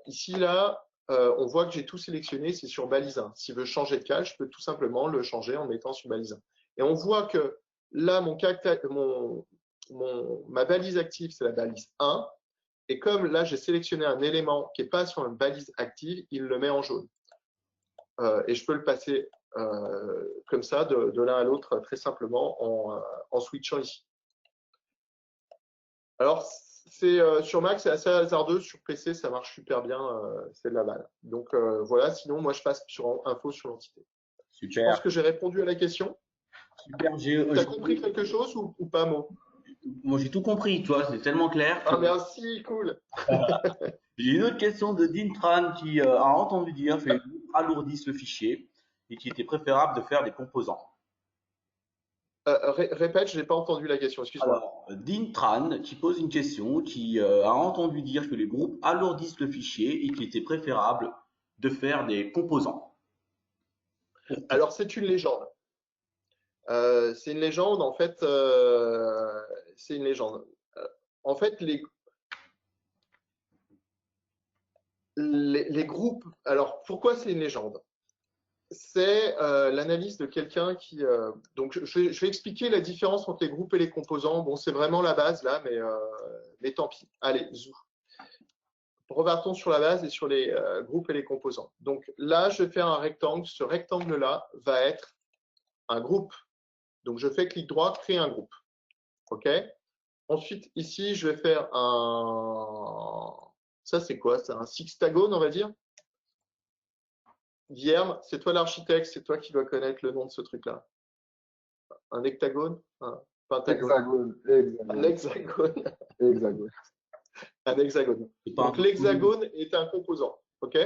C: Ici, là, on voit que j'ai tout sélectionné, c'est sur balise 1. Si je veux changer de calque, je peux tout simplement le changer en mettant sur balise 1. Et on voit que là, ma balise active, c'est la balise 1. Et comme là, j'ai sélectionné un élément qui n'est pas sur une balise active, il le met en jaune. Et je peux le passer comme ça, de l'un à l'autre, très simplement, en switchant ici. Alors, sur Mac, c'est assez hasardeux. Sur PC, ça marche super bien. C'est de la balle. Donc, voilà. Sinon, moi, je passe sur info sur l'entité.
A: Super.
C: Je pense que j'ai répondu à la question.
A: Super.
C: Tu as compris quelque chose ou pas, Mo?
A: Moi, j'ai tout compris, tu vois, c'est tellement clair.
C: Ah, merci, cool.
A: J'ai une autre question de Dintran qui a entendu dire que les groupes alourdissent le fichier et qu'il était préférable de faire des composants.
C: Répète, je n'ai pas entendu la question, excuse-moi.
A: Alors, Dintran qui pose une question qui a entendu dire que les groupes alourdissent le fichier et qu'il était préférable de faire des composants.
C: Alors, c'est une légende. C'est une légende, en fait, c'est une légende. En fait, les groupes, alors pourquoi c'est une légende? C'est l'analyse de quelqu'un qui… donc, je vais expliquer la différence entre les groupes et les composants. Bon, c'est vraiment la base là, mais tant pis. Allez, zou. Repartons sur la base et sur les groupes et les composants. Donc là, je vais faire un rectangle. Ce rectangle-là va être un groupe. Donc, je fais clic droit, créer un groupe. OK? Ensuite, ici, je vais faire un… Ça, c'est quoi? C'est un sextagone, on va dire. Guilherme, c'est toi l'architecte, c'est toi qui dois connaître le nom de ce truc-là. Un hectagone? Un pentagone? Un hexagone.
B: Hexagone.
C: Un hexagone. Donc, l'hexagone est un composant. OK?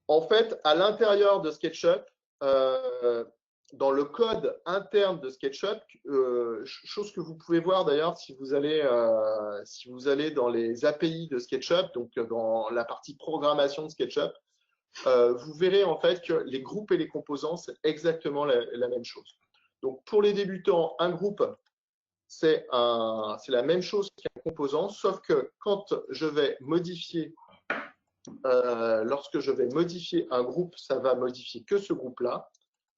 C: En fait, à l'intérieur de SketchUp, dans le code interne de SketchUp, chose que vous pouvez voir d'ailleurs si vous allez dans les API de SketchUp, donc dans la partie programmation de SketchUp, vous verrez en fait que les groupes et les composants, c'est exactement la même chose. Donc, pour les débutants, un groupe, c'est la même chose qu'un composant, sauf que quand je vais modifier, lorsque je vais modifier un groupe, ça va modifier que ce groupe-là,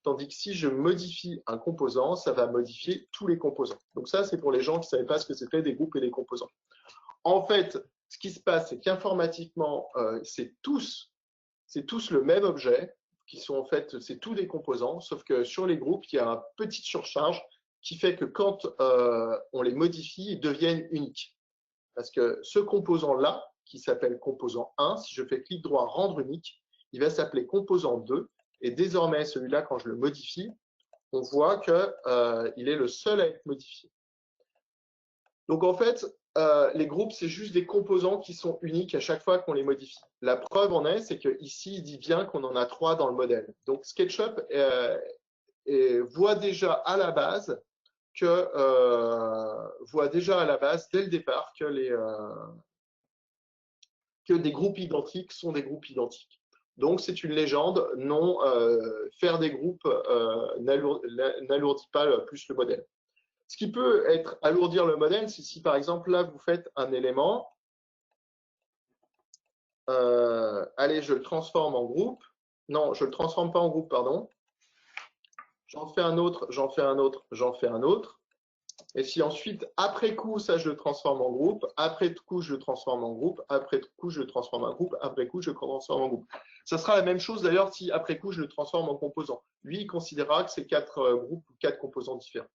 C: tandis que si je modifie un composant, ça va modifier tous les composants. Donc ça, c'est pour les gens qui ne savaient pas ce que c'était des groupes et des composants. En fait, ce qui se passe, c'est qu'informatiquement, c'est tous le même objet, qui sont en fait, c'est tous des composants, sauf que sur les groupes, il y a une petite surcharge qui fait que quand on les modifie, ils deviennent uniques. Parce que ce composant-là, qui s'appelle composant 1, si je fais clic droit rendre unique, il va s'appeler composant 2. Et désormais, celui-là, quand je le modifie, on voit qu'il est le seul à être modifié. Donc en fait, les groupes, c'est juste des composants qui sont uniques à chaque fois qu'on les modifie. La preuve en est, c'est qu'ici, il dit bien qu'on en a 3 dans le modèle. Donc SketchUp voit déjà à la base dès le départ, que des groupes identiques sont des groupes identiques. Donc, c'est une légende. Non, faire des groupes n'alourdit pas plus le modèle. Ce qui peut alourdir le modèle, c'est si, par exemple, là, vous faites un élément. Allez, je le transforme en groupe. Non, je ne le transforme pas en groupe, pardon. J'en fais un autre, j'en fais un autre, j'en fais un autre. Et si ensuite, après coup, ça, je le transforme en groupe, après coup, je le transforme en groupe, après coup, je le transforme en groupe, après coup, je le transforme en groupe. Ça sera la même chose d'ailleurs si après coup, je le transforme en composant. Lui, il considérera que c'est 4 groupes ou 4 composants différents.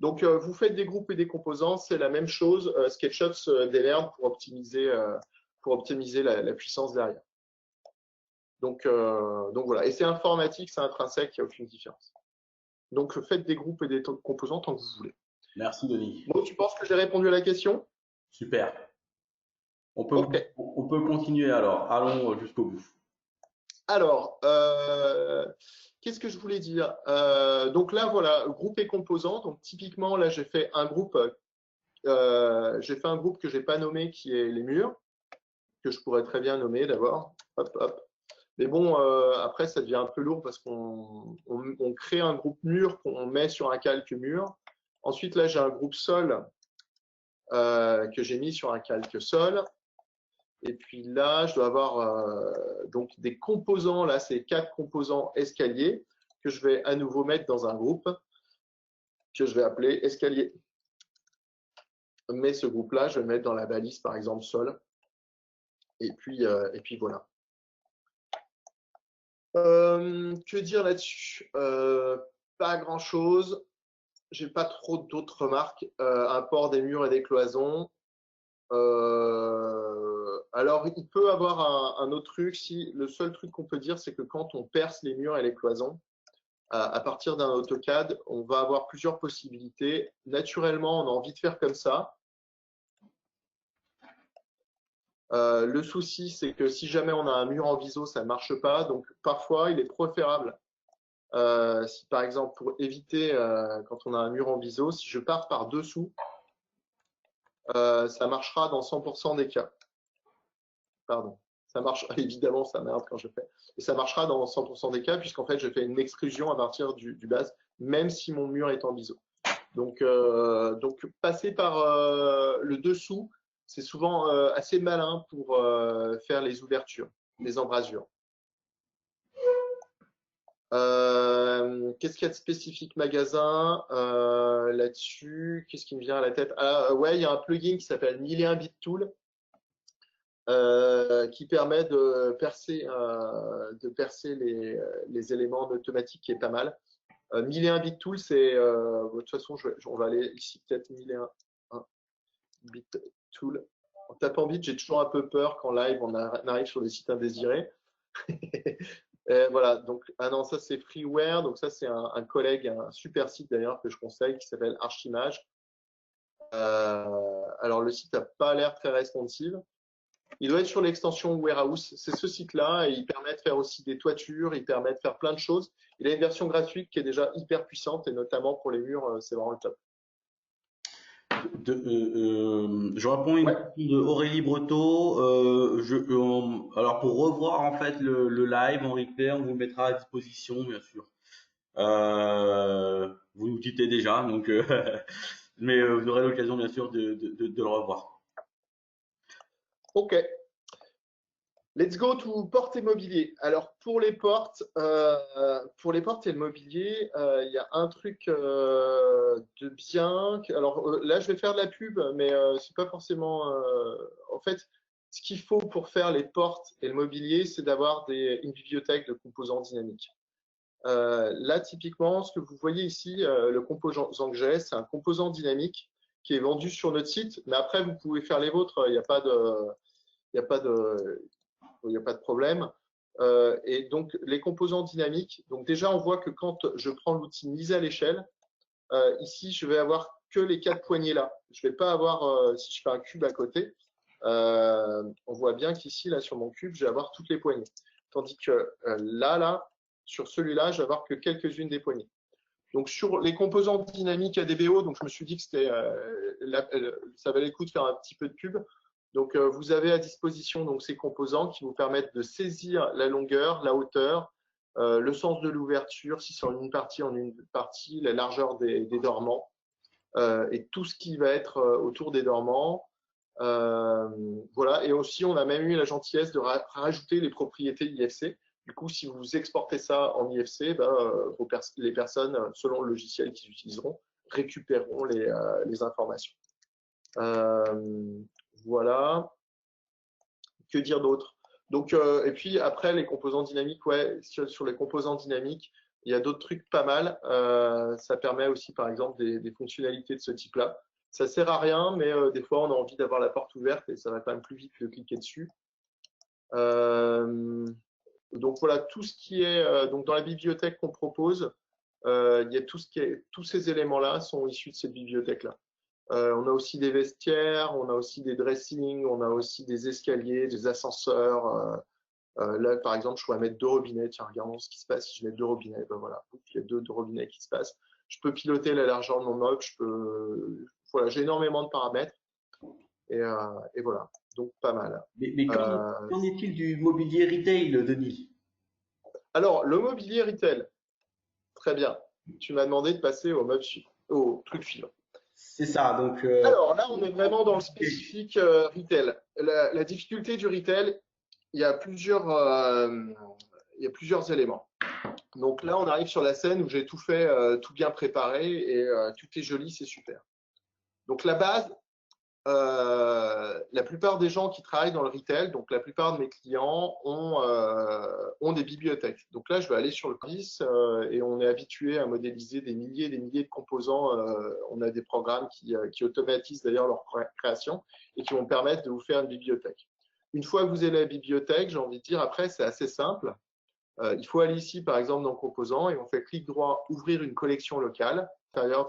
C: Donc, vous faites des groupes et des composants, c'est la même chose. SketchUp se démerde pour optimiser la puissance derrière. Donc voilà. Et c'est informatique, c'est intrinsèque, il n'y a aucune différence. Donc, faites des groupes et des composants tant que vous voulez.
A: Merci, Denis.
C: Bon, tu penses que j'ai répondu à la question?
A: Super.
C: Ok.
A: On peut continuer alors. Allons jusqu'au bout.
C: Alors, qu'est-ce que je voulais dire? Donc là, voilà, groupe et composants. Donc typiquement, là, j'ai fait un groupe que j'ai pas nommé, qui est les murs, que je pourrais très bien nommer d'abord. Hop, hop. Mais bon, après, ça devient un peu lourd parce qu'on crée un groupe mur qu'on met sur un calque mur. Ensuite, là, j'ai un groupe sol que j'ai mis sur un calque sol. Et puis là, je dois avoir donc des composants. Là, c'est 4 composants escaliers que je vais à nouveau mettre dans un groupe que je vais appeler escalier. Mais ce groupe-là, je vais le mettre dans la balise, par exemple, sol. Et puis voilà. Que dire là-dessus? Pas grand-chose. J'ai pas trop d'autres remarques. Un port des murs et des cloisons. Alors, il peut avoir un autre truc. Si le seul truc qu'on peut dire, c'est que quand on perce les murs et les cloisons, à partir d'un AutoCAD, on va avoir plusieurs possibilités. Naturellement, on a envie de faire comme ça. Le souci, c'est que si jamais on a un mur en viso, ça ne marche pas. Donc, parfois, il est préférable, si par exemple, pour éviter, quand on a un mur en viso, si je pars par dessous, ça marchera dans 100% des cas. Pardon. Ça marche, évidemment, ça merde quand je fais. Et ça marchera dans 100% des cas, puisqu'en fait, je fais une extrusion à partir du base, même si mon mur est en biseau. Donc passer par le dessous, c'est souvent assez malin pour faire les ouvertures, les embrasures. Qu'est-ce qu'il y a de spécifique magasin là-dessus? Qu'est-ce qui me vient à la tête? Ouais, il y a un plugin qui s'appelle 1001 Bit Tool. Qui permet de percer les éléments en automatique, qui est pas mal. 1001 Bit Tool, c'est de toute façon, on va aller ici peut-être 1001 Bit Tool. En tapant bit, j'ai toujours un peu peur qu'en live on arrive sur des sites indésirés. Voilà, donc ah non, ça c'est Freeware, donc ça c'est un collègue, un super site d'ailleurs que je conseille, qui s'appelle Archimage. Alors le site n'a pas l'air très responsive. Il doit être sur l'extension Warehouse. C'est ce site-là et il permet de faire aussi des toitures, il permet de faire plein de choses. Il a une version gratuite qui est déjà hyper puissante et notamment pour les murs, c'est vraiment le top.
A: Je réponds à une question de Aurélie Breteau. Alors pour revoir en fait le live en replay, on vous le mettra à disposition, bien sûr. Vous nous quittez déjà, donc mais vous aurez l'occasion bien sûr de le revoir.
C: Ok. Let's go to portes et mobilier. Alors pour les portes et le mobilier, il y a un truc de bien. Alors là, je vais faire de la pub, mais c'est pas forcément. En fait, ce qu'il faut pour faire les portes et le mobilier, c'est d'avoir une bibliothèque de composants dynamiques. Là, typiquement, ce que vous voyez ici, le composant que j'ai, c'est un composant dynamique qui est vendu sur notre site. Mais après, vous pouvez faire les vôtres. Il n'y a pas de problème. Et donc, les composants dynamiques, donc déjà, on voit que quand je prends l'outil mise à l'échelle, ici, je vais avoir que les 4 poignées là. Je ne vais pas avoir, si je fais un cube à côté, on voit bien qu'ici, là, sur mon cube, je vais avoir toutes les poignées. Tandis que là, sur celui-là, je vais avoir que quelques-unes des poignées. Donc, sur les composants dynamiques ADBO, donc je me suis dit que ça valait le coup de faire un petit peu de pub. Donc, vous avez à disposition donc, ces composants qui vous permettent de saisir la longueur, la hauteur, le sens de l'ouverture, si c'est en une partie, la largeur des dormants et tout ce qui va être autour des dormants. Voilà. Et aussi, on a même eu la gentillesse de rajouter les propriétés IFC. Du coup, si vous exportez ça en IFC, les personnes, selon le logiciel qu'ils utiliseront, récupéreront les informations. Voilà. Que dire d'autre? Donc, et puis après, les composants dynamiques, ouais, sur les composants dynamiques, il y a d'autres trucs pas mal. Ça permet aussi, par exemple, des fonctionnalités de ce type-là. Ça sert à rien, mais des fois, on a envie d'avoir la porte ouverte et ça va quand même plus vite que de cliquer dessus. Donc voilà, tout ce qui est donc dans la bibliothèque qu'on propose, il y a tous ces éléments-là sont issus de cette bibliothèque-là. On a aussi des vestiaires, on a aussi des dressings, on a aussi des escaliers, des ascenseurs. Là, par exemple, je pourrais mettre 2 robinets. Tiens, regardons ce qui se passe si je mets 2 robinets. Ben voilà, il y a deux robinets qui se passent. Je peux piloter la largeur de mon meuble. Voilà, j'ai énormément de paramètres. Et voilà, donc pas mal.
A: Mais qu'en est-il du mobilier retail, Denis?
C: Alors, le mobilier retail, très bien. Tu m'as demandé de passer au truc suivant.
A: C'est ça, donc…
C: Alors là, on est vraiment dans le spécifique retail. La difficulté du retail, il y a plusieurs éléments. Donc là, on arrive sur la scène où j'ai tout fait, tout bien préparé et tout est joli, c'est super. Donc la base, la plupart des gens qui travaillent dans le retail, donc la plupart de mes clients ont des bibliothèques. Donc là, je vais aller sur le service et on est habitué à modéliser des milliers et des milliers de composants. On a des programmes qui automatisent d'ailleurs leur création et qui vont permettre de vous faire une bibliothèque. Une fois que vous avez la bibliothèque, j'ai envie de dire, après, c'est assez simple. Il faut aller ici, par exemple, dans Composants et on fait clic droit, ouvrir une collection locale à l'intérieur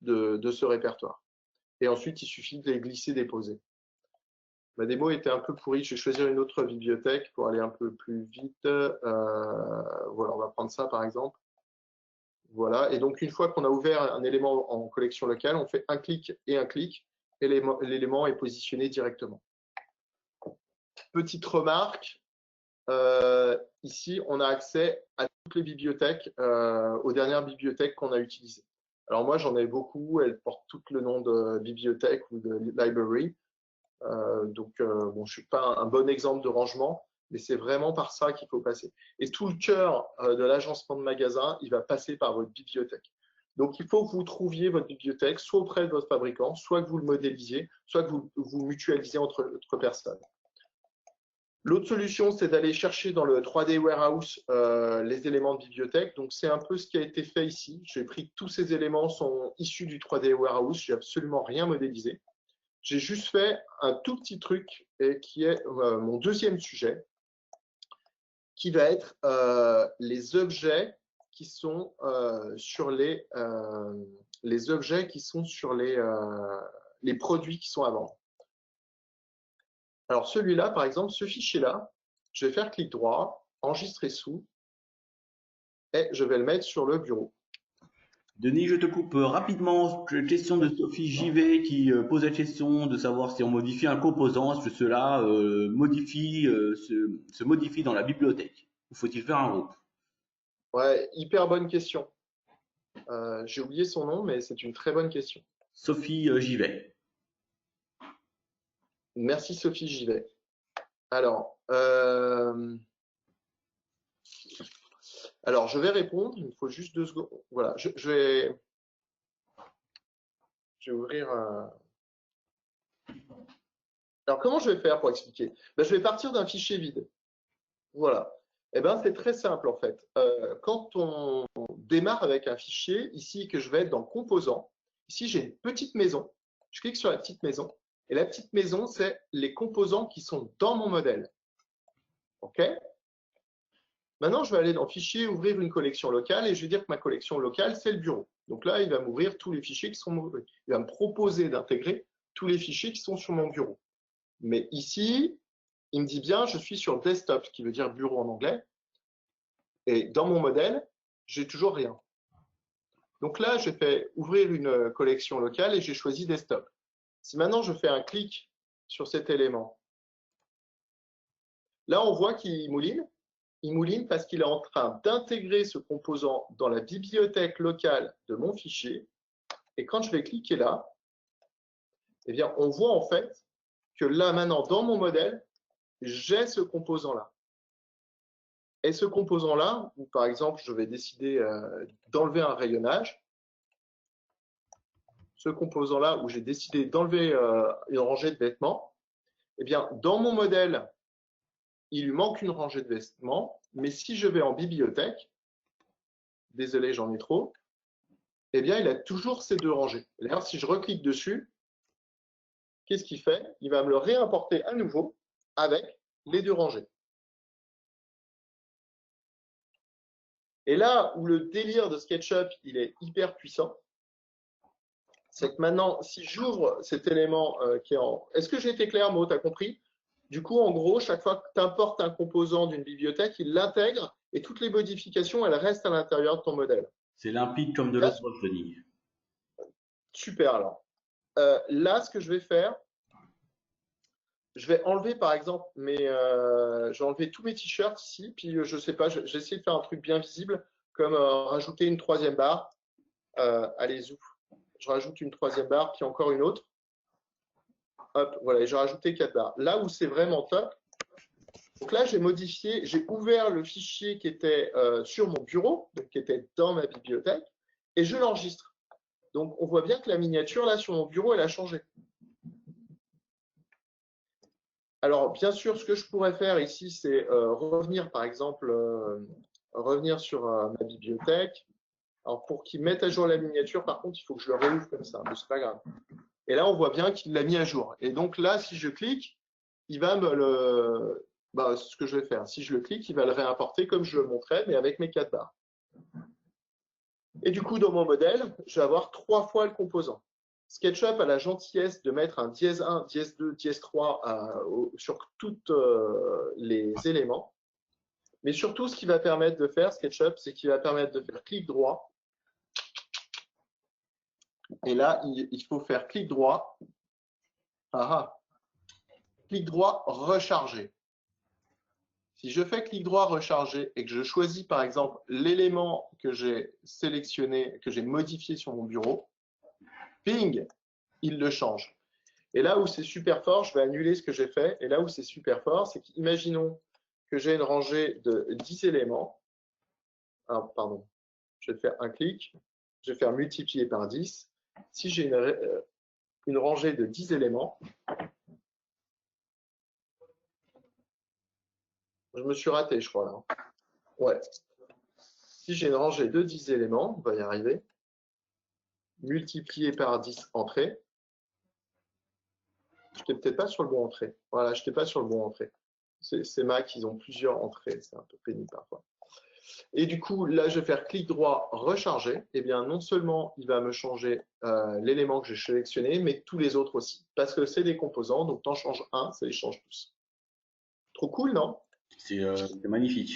C: de ce répertoire. Et ensuite, il suffit de les glisser, déposer. Ma démo était un peu pourrie. Je vais choisir une autre bibliothèque pour aller un peu plus vite. Voilà, on va prendre ça par exemple. Voilà. Et donc, une fois qu'on a ouvert un élément en collection locale, on fait un clic et l'élément est positionné directement. Petite remarque, ici, on a accès à toutes les bibliothèques, aux dernières bibliothèques qu'on a utilisées. Alors moi, j'en ai beaucoup, elles portent toutes le nom de bibliothèque ou de library. Bon, je ne suis pas un bon exemple de rangement, mais c'est vraiment par ça qu'il faut passer. Et tout le cœur de l'agencement de magasin, il va passer par votre bibliothèque. Donc, il faut que vous trouviez votre bibliothèque, soit auprès de votre fabricant, soit que vous le modélisiez, soit que vous mutualisiez entre personnes. L'autre solution, c'est d'aller chercher dans le 3D Warehouse les éléments de bibliothèque. Donc, c'est un peu ce qui a été fait ici. J'ai pris que tous ces éléments sont issus du 3D Warehouse. Je n'ai absolument rien modélisé. J'ai juste fait un tout petit truc et qui est mon deuxième sujet, qui va être les objets qui sont sur les produits qui sont à vendre. Alors celui-là, par exemple, ce fichier-là, je vais faire clic droit, enregistrer sous, et je vais le mettre sur le bureau.
A: Denis, je te coupe rapidement. Question de Sophie Givet qui pose la question de savoir si on modifie un composant, est-ce que cela se modifie dans la bibliothèque ou faut-il faire un groupe?
C: Ouais, hyper bonne question. J'ai oublié son nom, mais c'est une très bonne question.
A: Sophie Givet.
C: Merci Sophie Givet. Alors, je vais répondre. Il me faut juste 2 secondes. Voilà, je vais ouvrir. Alors, comment je vais faire pour expliquer? Je vais partir d'un fichier vide. Voilà. Eh ben, c'est très simple en fait. Quand on démarre avec un fichier, ici que je vais être dans Composants, ici j'ai une petite maison. Je clique sur la petite maison. Et la petite maison, c'est les composants qui sont dans mon modèle. OK? Maintenant, je vais aller dans Fichier, ouvrir une collection locale et je vais dire que ma collection locale, c'est le bureau. Donc là, il va m'ouvrir tous les fichiers qui sont… Il va me proposer d'intégrer tous les fichiers qui sont sur mon bureau. Mais ici, il me dit bien, je suis sur Desktop, ce qui veut dire bureau en anglais. Et dans mon modèle, j'ai toujours rien. Donc là, j'ai fait ouvrir une collection locale et j'ai choisi Desktop. Si maintenant je fais un clic sur cet élément, là on voit qu'il mouline. Il mouline parce qu'il est en train d'intégrer ce composant dans la bibliothèque locale de mon fichier. Et quand je vais cliquer là, eh bien, on voit en fait que là maintenant dans mon modèle, j'ai ce composant-là. Et ce composant-là, où par exemple, je vais décider d'enlever un rayonnage, ce composant-là où j'ai décidé d'enlever une rangée de vêtements, eh bien, dans mon modèle, il lui manque une rangée de vêtements, mais si je vais en bibliothèque, désolé, j'en ai trop, eh bien, il a toujours ces deux rangées. D'ailleurs, si je reclique dessus, qu'est-ce qu'il fait? Il va me le réimporter à nouveau avec les deux rangées. Et là où le délire de SketchUp, il est hyper puissant, c'est que maintenant, si j'ouvre cet élément qui est en… Est-ce que j'ai été clair, Mo, tu as compris? Du coup, en gros, chaque fois que tu importes un composant d'une bibliothèque, il l'intègre et toutes les modifications, elles restent à l'intérieur de ton modèle.
A: C'est limpide comme de l'eau de roche, Denis.
C: Super, alors. Là, ce que je vais faire, je vais enlever, par exemple, je vais enlever tous mes t-shirts ici, puis je sais pas, j'ai essayé de faire un truc bien visible, comme rajouter une troisième barre. Allez, zoom. Je rajoute une troisième barre, puis encore une autre. Hop, voilà, j'ai rajouté 4 barres. Là où c'est vraiment top, donc là, j'ai modifié, j'ai ouvert le fichier qui était sur mon bureau, donc qui était dans ma bibliothèque, et je l'enregistre. Donc, on voit bien que la miniature, là, sur mon bureau, elle a changé. Alors, bien sûr, ce que je pourrais faire ici, c'est revenir, par exemple, revenir sur ma bibliothèque. Alors, pour qu'il mette à jour la miniature, par contre, il faut que je le réouvre comme ça, mais c'est pas grave. Et là, on voit bien qu'il l'a mis à jour. Et donc là, si je clique, il va me le… Bah, c'est ce que je vais faire. Si je le clique, il va le réimporter comme je le montrais, mais avec mes 4 barres. Et du coup, dans mon modèle, je vais avoir 3 fois le composant. SketchUp a la gentillesse de mettre un dièse 1, dièse 2, dièse 3 sur tous les éléments. Mais surtout, ce qu'il va permettre de faire, SketchUp, c'est qu'il va permettre de faire clic droit. Et là, il faut faire clic droit. Clic droit, recharger. Si je fais clic droit, recharger, et que je choisis par exemple l'élément que j'ai sélectionné, que j'ai modifié sur mon bureau, ping, il le change. Et là où c'est super fort, je vais annuler ce que j'ai fait. Et là où c'est super fort, c'est qu'imaginons que j'ai une rangée de 10 éléments. Alors, pardon, je vais faire un clic, je vais faire multiplier par 10. Si j'ai une rangée de 10 éléments, je me suis raté, je crois. Là. Ouais. Si j'ai une rangée de 10 éléments, on va y arriver, multiplié par 10 entrées, je n'étais peut-être pas sur le bon entrée. Voilà, je n'étais pas sur le bon entrée. Ces Mac, ils ont plusieurs entrées, c'est un peu pénible parfois. Et du coup, là, je vais faire clic droit, recharger. Eh bien, non seulement il va me changer l'élément que j'ai sélectionné, mais tous les autres aussi. Parce que c'est des composants, donc t'en changes un, ça les change tous. Trop cool, non?
A: C'est magnifique.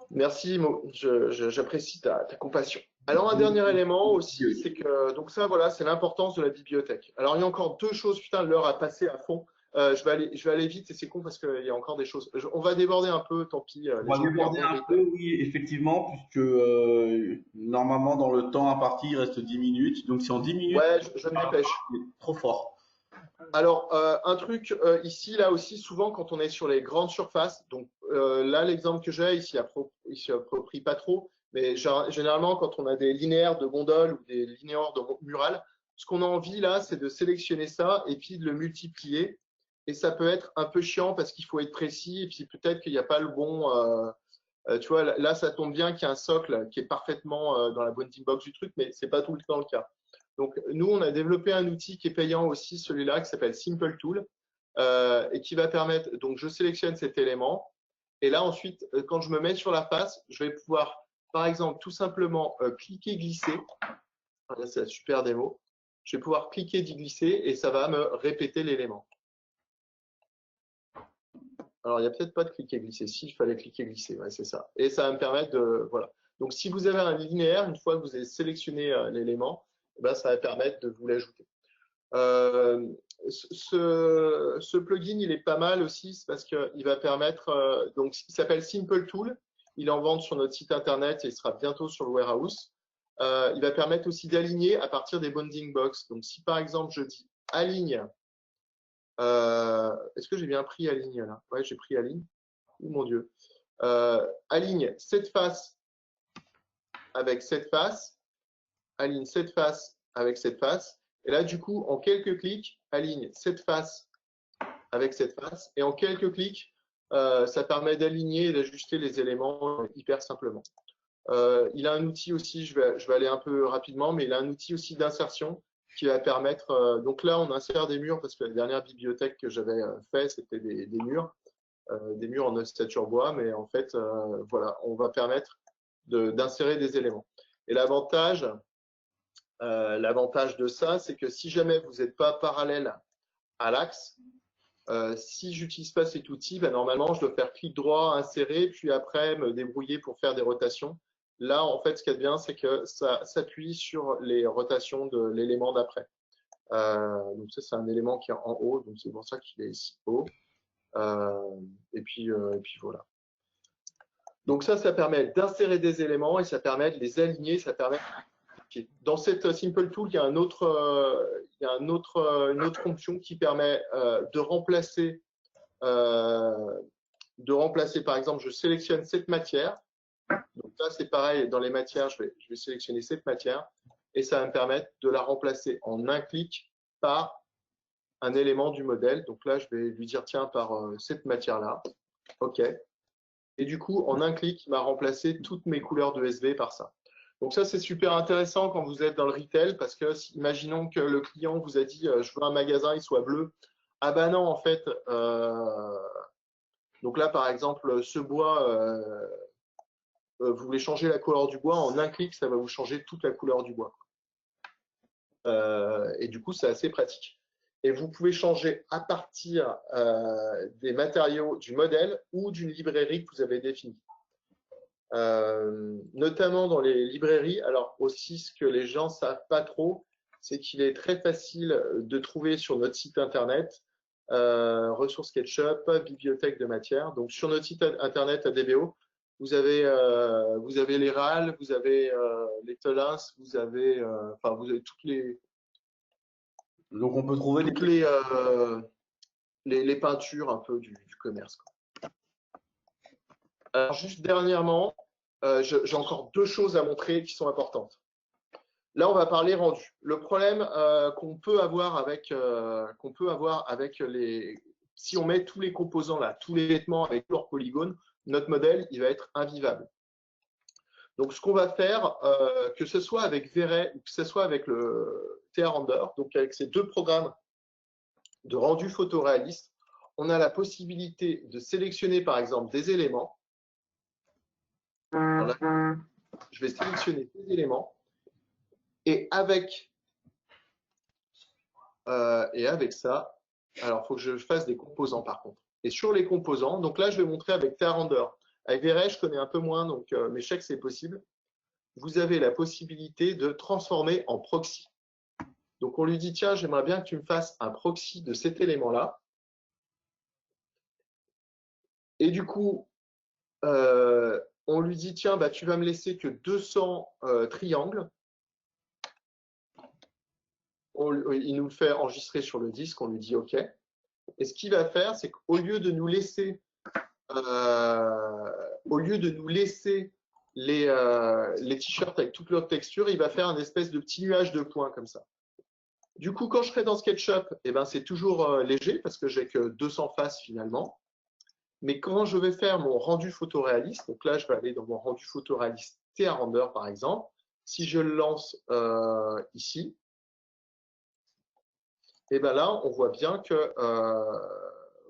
C: Merci, Mo. J'apprécie ta compassion. Alors, un dernier élément aussi, c'est que, donc ça, voilà, c'est l'importance de la bibliothèque. Alors, il y a encore 2 choses, putain, l'heure a passé à fond. Je vais aller vite et c'est con parce qu'il y a encore des choses. On va déborder un peu, tant pis.
A: On va déborder un peu, oui, effectivement, puisque normalement, dans le temps imparti, il reste 10 minutes. Donc, si en 10 minutes,
C: ouais, je me dépêche.
A: Trop fort.
C: Alors, un truc ici, là aussi, souvent quand on est sur les grandes surfaces, donc là, l'exemple que j'ai, ici, il s'y approprie pas trop, mais généralement, quand on a des linéaires de gondole ou des linéaires de murales, ce qu'on a envie là, c'est de sélectionner ça et puis de le multiplier. Et ça peut être un peu chiant parce qu'il faut être précis et puis peut-être qu'il n'y a pas le bon… tu vois, là, ça tombe bien qu'il y a un socle qui est parfaitement dans la bounding box du truc, mais c'est pas tout le temps le cas. Donc, nous, on a développé un outil qui est payant aussi, celui-là, qui s'appelle Simple Tool, et qui va permettre, donc je sélectionne cet élément, et là, ensuite, quand je me mets sur la face, je vais pouvoir, par exemple, tout simplement cliquer, glisser. Ah, là, c'est la super démo. Je vais pouvoir cliquer, glisser, et ça va me répéter l'élément. Alors, il n'y a peut-être pas de cliquer, glisser. Si, il fallait cliquer, glisser, ouais, c'est ça. Et ça va me permettre de, voilà. Donc, si vous avez un linéaire, une fois que vous avez sélectionné l'élément, ben, ça va permettre de vous l'ajouter. Ce plugin, il est pas mal aussi parce qu'il va permettre, donc il s'appelle Simple Tool, il est en vente sur notre site internet et il sera bientôt sur le warehouse. Il va permettre aussi d'aligner à partir des bounding box. Donc si par exemple je dis aligne, est-ce que j'ai bien pris aligne là? Ouais, j'ai pris aligne. Oh mon Dieu. Aligne cette face avec cette face. Aligne cette face avec cette face. Et là, du coup, en quelques clics, aligne cette face avec cette face. Et en quelques clics, ça permet d'aligner et d'ajuster les éléments hyper simplement. Il a un outil aussi, je vais aller un peu rapidement, mais il a un outil aussi d'insertion qui va permettre, donc là on insère des murs parce que la dernière bibliothèque que j'avais fait c'était des murs en ossature bois, mais en fait voilà, on va permettre d'insérer des éléments. Et l'avantage de ça, c'est que si jamais vous n'êtes pas parallèle à l'axe, si j'utilise pas cet outil, ben, normalement je dois faire clic droit, insérer, puis après me débrouiller pour faire des rotations. Là, en fait, ce qu'il y a de bien, c'est que ça s'appuie sur les rotations de l'élément d'après. Donc ça, c'est un élément qui est en haut, donc c'est pour ça qu'il est ici haut. Et puis voilà. Donc ça permet d'insérer des éléments et ça permet de les aligner, ça permet. Dans cette Simple Tool, il y a une autre fonction qui permet de remplacer, par exemple, je sélectionne cette matière. Donc là, c'est pareil, dans les matières, je vais sélectionner cette matière et ça va me permettre de la remplacer en un clic par un élément du modèle. Donc là, je vais lui dire, tiens, par cette matière-là. OK. Et du coup, en un clic, il m'a remplacé toutes mes couleurs de SV par ça. Donc ça, c'est super intéressant quand vous êtes dans le retail parce que imaginons que le client vous a dit, je veux un magasin, il soit bleu. Ah ben non, en fait, donc là, par exemple, ce bois, vous voulez changer la couleur du bois, en un clic, ça va vous changer toute la couleur du bois. Et du coup, c'est assez pratique. Et vous pouvez changer à partir des matériaux du modèle ou d'une librairie que vous avez définie. Notamment dans les librairies. Alors aussi, ce que les gens ne savent pas trop, c'est qu'il est très facile de trouver sur notre site internet ressources SketchUp, bibliothèque de matière. Donc sur notre site internet ADBO, vous avez les RAL, vous avez les Tolins, vous avez toutes les.
A: Donc on peut trouver
C: toutes les peintures un peu du commerce, quoi. Alors juste dernièrement, j'ai encore deux choses à montrer qui sont importantes. Là, on va parler rendu. Le problème qu'on peut avoir avec si on met tous les composants là, tous les vêtements avec leur polygone, notre modèle, il va être invivable. Donc, ce qu'on va faire, que ce soit avec V-Ray ou que ce soit avec le TR-Render, donc avec ces deux programmes de rendu photoréaliste, on a la possibilité de sélectionner par exemple des éléments. Alors là, je vais sélectionner des éléments et avec ça, alors il faut que je fasse des composants par contre. Et sur les composants, donc là je vais montrer avec TR-Render. Avec V-Ray, je connais un peu moins, donc mais je sais que c'est possible. Vous avez la possibilité de transformer en proxy. Donc on lui dit, tiens, j'aimerais bien que tu me fasses un proxy de cet élément-là. Et du coup, on lui dit, tiens, bah, tu vas me laisser que 200 triangles. Il nous le fait enregistrer sur le disque, on lui dit OK. Et ce qu'il va faire, c'est qu'au lieu de nous laisser, les t-shirts avec toute leur texture, il va faire un espèce de petit nuage de points comme ça. Du coup, quand je serai dans SketchUp, eh ben, c'est toujours léger parce que j'ai que 200 faces finalement. Mais quand je vais faire mon rendu photoréaliste, donc là, je vais aller dans mon rendu photoréaliste TR-Render par exemple, si je le lance ici, et bien là, on voit bien que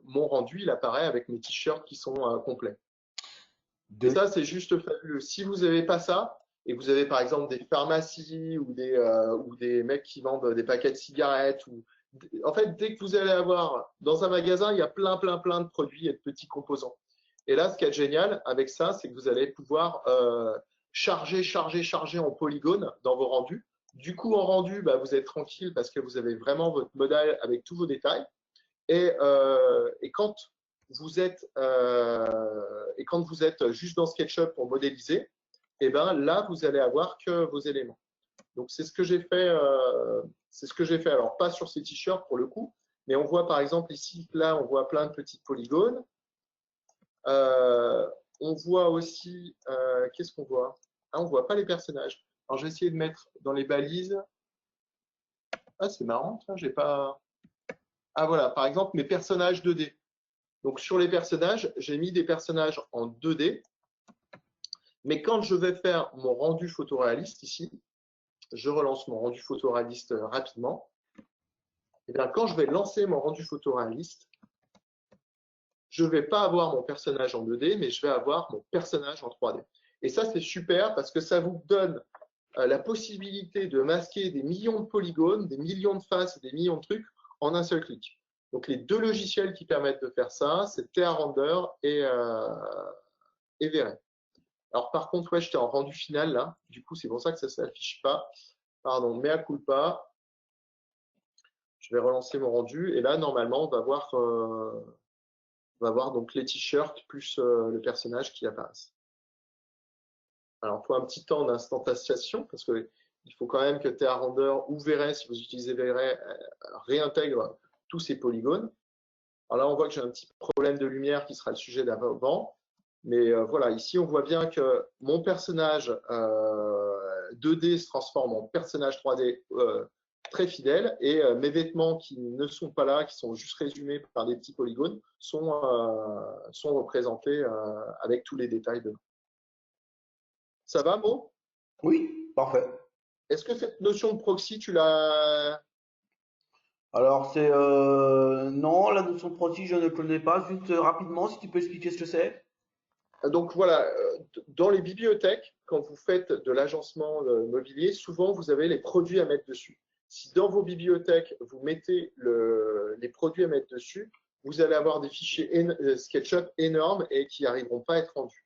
C: mon rendu, il apparaît avec mes t-shirts qui sont complets. Et ça, c'est juste fabuleux. Si vous n'avez pas ça, et vous avez par exemple des pharmacies ou des mecs qui vendent des paquets de cigarettes, en fait, dès que vous allez avoir dans un magasin, il y a plein de produits et de petits composants. Et là, ce qui est génial avec ça, c'est que vous allez pouvoir charger en polygone dans vos rendus. Du coup, en rendu, bah, vous êtes tranquille parce que vous avez vraiment votre modèle avec tous vos détails. Et quand vous êtes juste dans SketchUp pour modéliser, et ben là, vous allez avoir que vos éléments. Donc, c'est ce que j'ai fait. Alors, pas sur ces t-shirts pour le coup, mais on voit par exemple ici, là, on voit plein de petits polygones. On voit aussi, qu'est-ce qu'on voit? Ah, on ne voit pas les personnages. Alors, je vais essayer de mettre dans les balises. Ah, c'est marrant, j'ai pas. Ah, voilà, par exemple, mes personnages 2D. Donc, sur les personnages, j'ai mis des personnages en 2D. Mais quand je vais faire mon rendu photoréaliste ici, je relance mon rendu photoréaliste rapidement. Et bien, quand je vais lancer mon rendu photoréaliste, je ne vais pas avoir mon personnage en 2D, mais je vais avoir mon personnage en 3D. Et ça, c'est super parce que ça vous donne la possibilité de masquer des millions de polygones, des millions de faces, des millions de trucs en un seul clic. Donc, les deux logiciels qui permettent de faire ça, c'est TheaRender et Vray. Alors, par contre, ouais, j'étais en rendu final là. Du coup, c'est pour ça que ça ne s'affiche pas. Pardon, mea culpa. Je vais relancer mon rendu. Et là, normalement, on va voir donc les t-shirts plus le personnage qui apparaissent. Alors, il faut un petit temps d'instantiation parce qu'il faut quand même que TheaRender ou Vray, si vous utilisez Vray, réintègre tous ces polygones. Alors là, on voit que j'ai un petit problème de lumière qui sera le sujet d'avant. Mais voilà, ici, on voit bien que mon personnage 2D se transforme en personnage 3D très fidèle et mes vêtements qui ne sont pas là, qui sont juste résumés par des petits polygones, sont représentés avec tous les détails dedans. Ça va, Mo?
A: Oui, parfait.
C: Est-ce que cette notion de proxy, tu l'as…
A: Alors, c'est non, la notion de proxy, je ne connais pas. Juste rapidement, si tu peux expliquer ce que c'est.
C: Donc voilà, dans les bibliothèques, quand vous faites de l'agencement mobilier, souvent vous avez les produits à mettre dessus. Si dans vos bibliothèques, vous mettez les produits à mettre dessus, vous allez avoir des fichiers SketchUp énormes et qui n'arriveront pas à être rendus.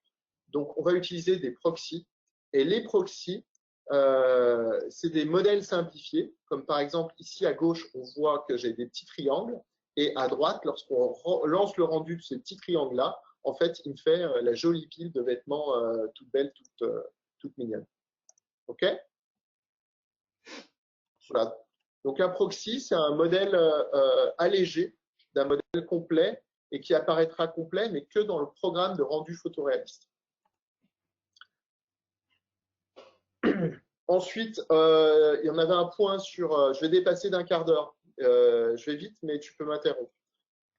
C: Donc on va utiliser des proxys. Et les proxys, c'est des modèles simplifiés. Comme par exemple, ici à gauche, on voit que j'ai des petits triangles. Et à droite, lorsqu'on lance le rendu de ces petits triangles-là, en fait, il me fait la jolie pile de vêtements toute belle, toute mignonne. OK? Voilà. Donc, un proxy, c'est un modèle allégé d'un modèle complet et qui apparaîtra complet, mais que dans le programme de rendu photoréaliste. Ensuite, il y en avait un point sur… je vais dépasser d'un quart d'heure. Je vais vite, mais tu peux m'interrompre.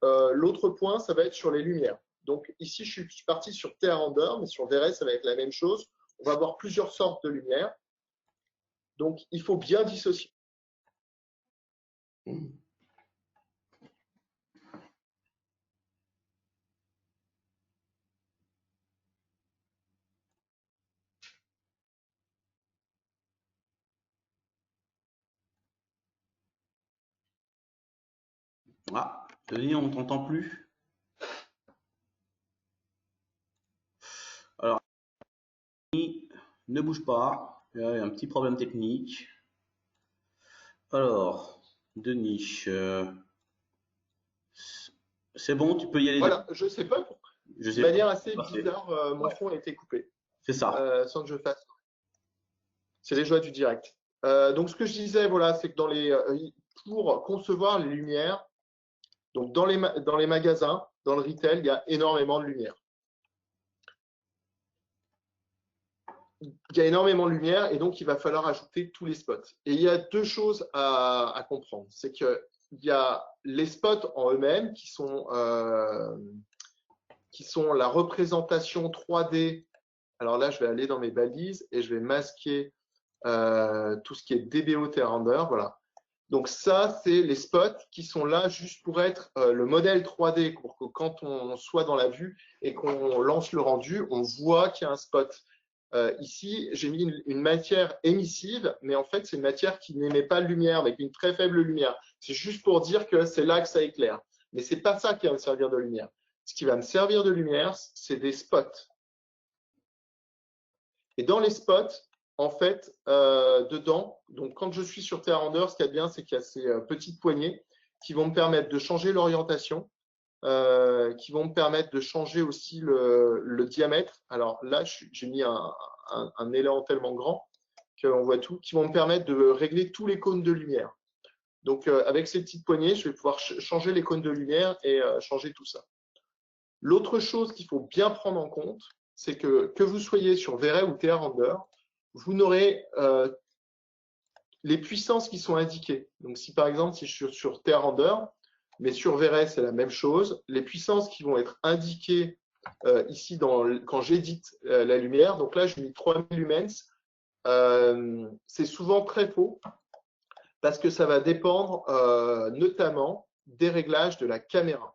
C: L'autre point, ça va être sur les lumières. Donc ici, je suis parti sur TheaRender, mais sur Vray, ça va être la même chose. On va avoir plusieurs sortes de lumière. Donc, il faut bien dissocier.
A: Ah, Denis, on t'entend plus. Alors, Denis, ne bouge pas. Il y a un petit problème technique. Alors, Denis, c'est bon, tu peux y aller.
C: Voilà, je ne sais pas pourquoi.
A: Je
C: De
A: sais pas.
C: manière assez
A: Parfait.
C: bizarre, mon
A: Ouais.
C: son a été coupé
A: C'est ça.
C: sans que je fasse. C'est les joies du direct. Donc, ce que je disais, voilà, c'est que pour concevoir les lumières, donc dans les magasins, dans le retail, il y a énormément de lumière. Il y a énormément de lumière et donc il va falloir ajouter tous les spots. Et il y a deux choses à comprendre. C'est qu'il y a les spots en eux-mêmes qui sont la représentation 3D. Alors là, je vais aller dans mes balises et je vais masquer tout ce qui est DBO TheaRender. Voilà. Donc ça, c'est les spots qui sont là juste pour être le modèle 3D pour que quand on soit dans la vue et qu'on lance le rendu, on voit qu'il y a un spot. Ici, j'ai mis une matière émissive, mais en fait, c'est une matière qui n'émet pas de lumière, avec une très faible lumière. C'est juste pour dire que c'est là que ça éclaire. Mais c'est pas ça qui va me servir de lumière. Ce qui va me servir de lumière, c'est des spots. Et dans les spots, en fait, dedans, donc quand je suis sur TheaRender, ce qu'il y a de bien, c'est qu'il y a ces petites poignées qui vont me permettre de changer l'orientation, qui vont me permettre de changer aussi le diamètre. Alors là, j'ai mis un élan tellement grand qu'on voit tout, qui vont me permettre de régler tous les cônes de lumière. Donc avec ces petites poignées, je vais pouvoir changer les cônes de lumière et changer tout ça. L'autre chose qu'il faut bien prendre en compte, c'est que vous soyez sur V-Ray ou TR-Render, vous n'aurez les puissances qui sont indiquées. Donc, si par exemple, si je suis sur TR-Render, mais sur V-Ray, c'est la même chose, les puissances qui vont être indiquées ici quand j'édite la lumière, donc là, je mets 3000 lumens, c'est souvent très faux parce que ça va dépendre notamment des réglages de la caméra.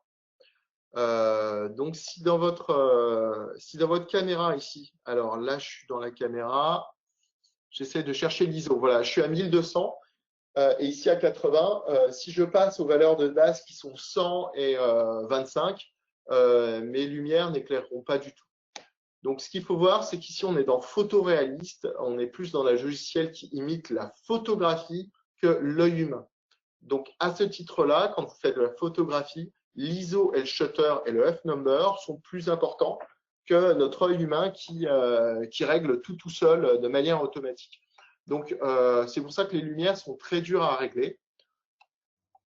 C: Donc, si dans votre caméra ici, alors là, je suis dans la caméra, j'essaie de chercher l'ISO. Voilà, je suis à 1200 et ici à 80. Si je passe aux valeurs de base qui sont 100 et 25, mes lumières n'éclaireront pas du tout. Donc, ce qu'il faut voir, c'est qu'ici, on est dans photoréaliste. On est plus dans la logiciel qui imite la photographie que l'œil humain. Donc, à ce titre-là, quand vous faites de la photographie, l'ISO et le shutter et le f-number sont plus importants que notre œil humain qui règle tout seul de manière automatique. Donc, c'est pour ça que les lumières sont très dures à régler.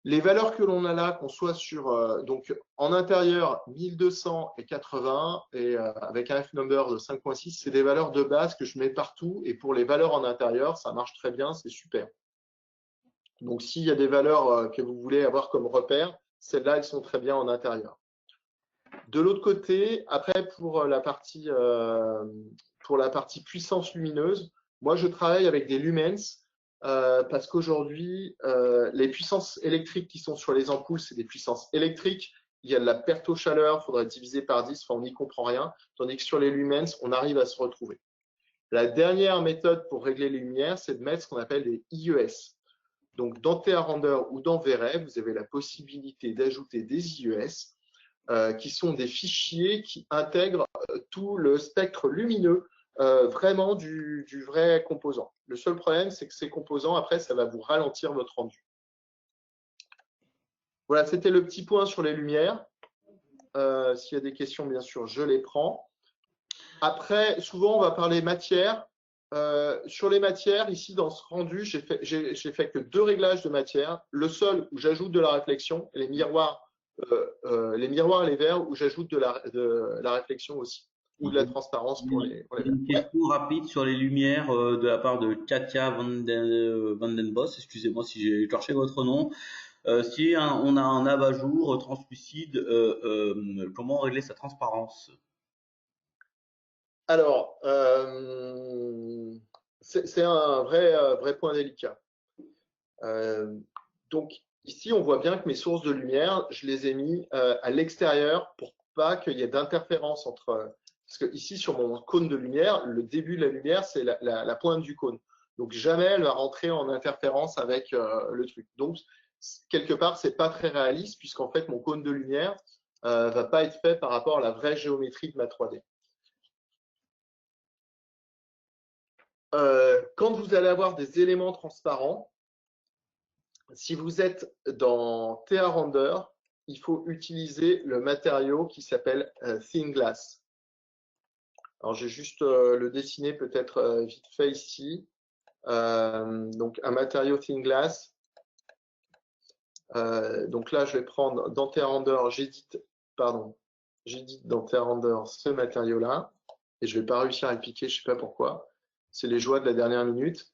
C: Les valeurs que l'on a là, qu'on soit sur donc en intérieur 1200 et 80 et avec un f-number de 5.6, c'est des valeurs de base que je mets partout. Et pour les valeurs en intérieur, ça marche très bien, c'est super. Donc, s'il y a des valeurs que vous voulez avoir comme repère, celles-là, elles sont très bien en intérieur. De l'autre côté, après, pour la partie puissance lumineuse, moi, je travaille avec des lumens parce qu'aujourd'hui, les puissances électriques qui sont sur les ampoules, c'est des puissances électriques. Il y a de la perte aux chaleur, il faudra diviser par 10, enfin, on n'y comprend rien. Tandis que sur les lumens, on arrive à se retrouver. La dernière méthode pour régler les lumières, c'est de mettre ce qu'on appelle des IES. Donc, dans TR-Render ou dans V-Ray, vous avez la possibilité d'ajouter des IES qui sont des fichiers qui intègrent tout le spectre lumineux vraiment du vrai composant. Le seul problème, c'est que ces composants, après, ça va vous ralentir votre rendu. Voilà, c'était le petit point sur les lumières. S'il y a des questions, bien sûr, je les prends. Après, souvent, on va parler matière. Sur les matières, ici dans ce rendu, j'ai fait que 2 réglages de matière. Le seul où j'ajoute de la réflexion, et les miroirs et les verres où j'ajoute de la réflexion aussi, ou de la transparence pour les verres.
A: Une question rapide sur les lumières de la part de Katia Vandenbos. Excusez-moi si j'ai écorché votre nom. Si on a un abat-jour translucide, comment régler sa transparence?
C: Alors, c'est un vrai point délicat. Donc, ici, on voit bien que mes sources de lumière, je les ai mis à l'extérieur pour pas qu'il y ait d'interférence entre… Parce que ici, sur mon cône de lumière, le début de la lumière, c'est la pointe du cône. Donc, jamais elle va rentrer en interférence avec le truc. Donc, quelque part, c'est pas très réaliste puisqu'en fait, mon cône de lumière va pas être fait par rapport à la vraie géométrie de ma 3D. Quand vous allez avoir des éléments transparents, si vous êtes dans TR-Render, il faut utiliser le matériau qui s'appelle Thin Glass. Alors, je vais juste le dessiner peut-être vite fait ici. Donc, un matériau Thin Glass. Donc là, je vais prendre dans TR-Render, j'édite dans TR-Render ce matériau-là. Et je ne vais pas réussir à le piquer, je ne sais pas pourquoi. C'est les joies de la dernière minute.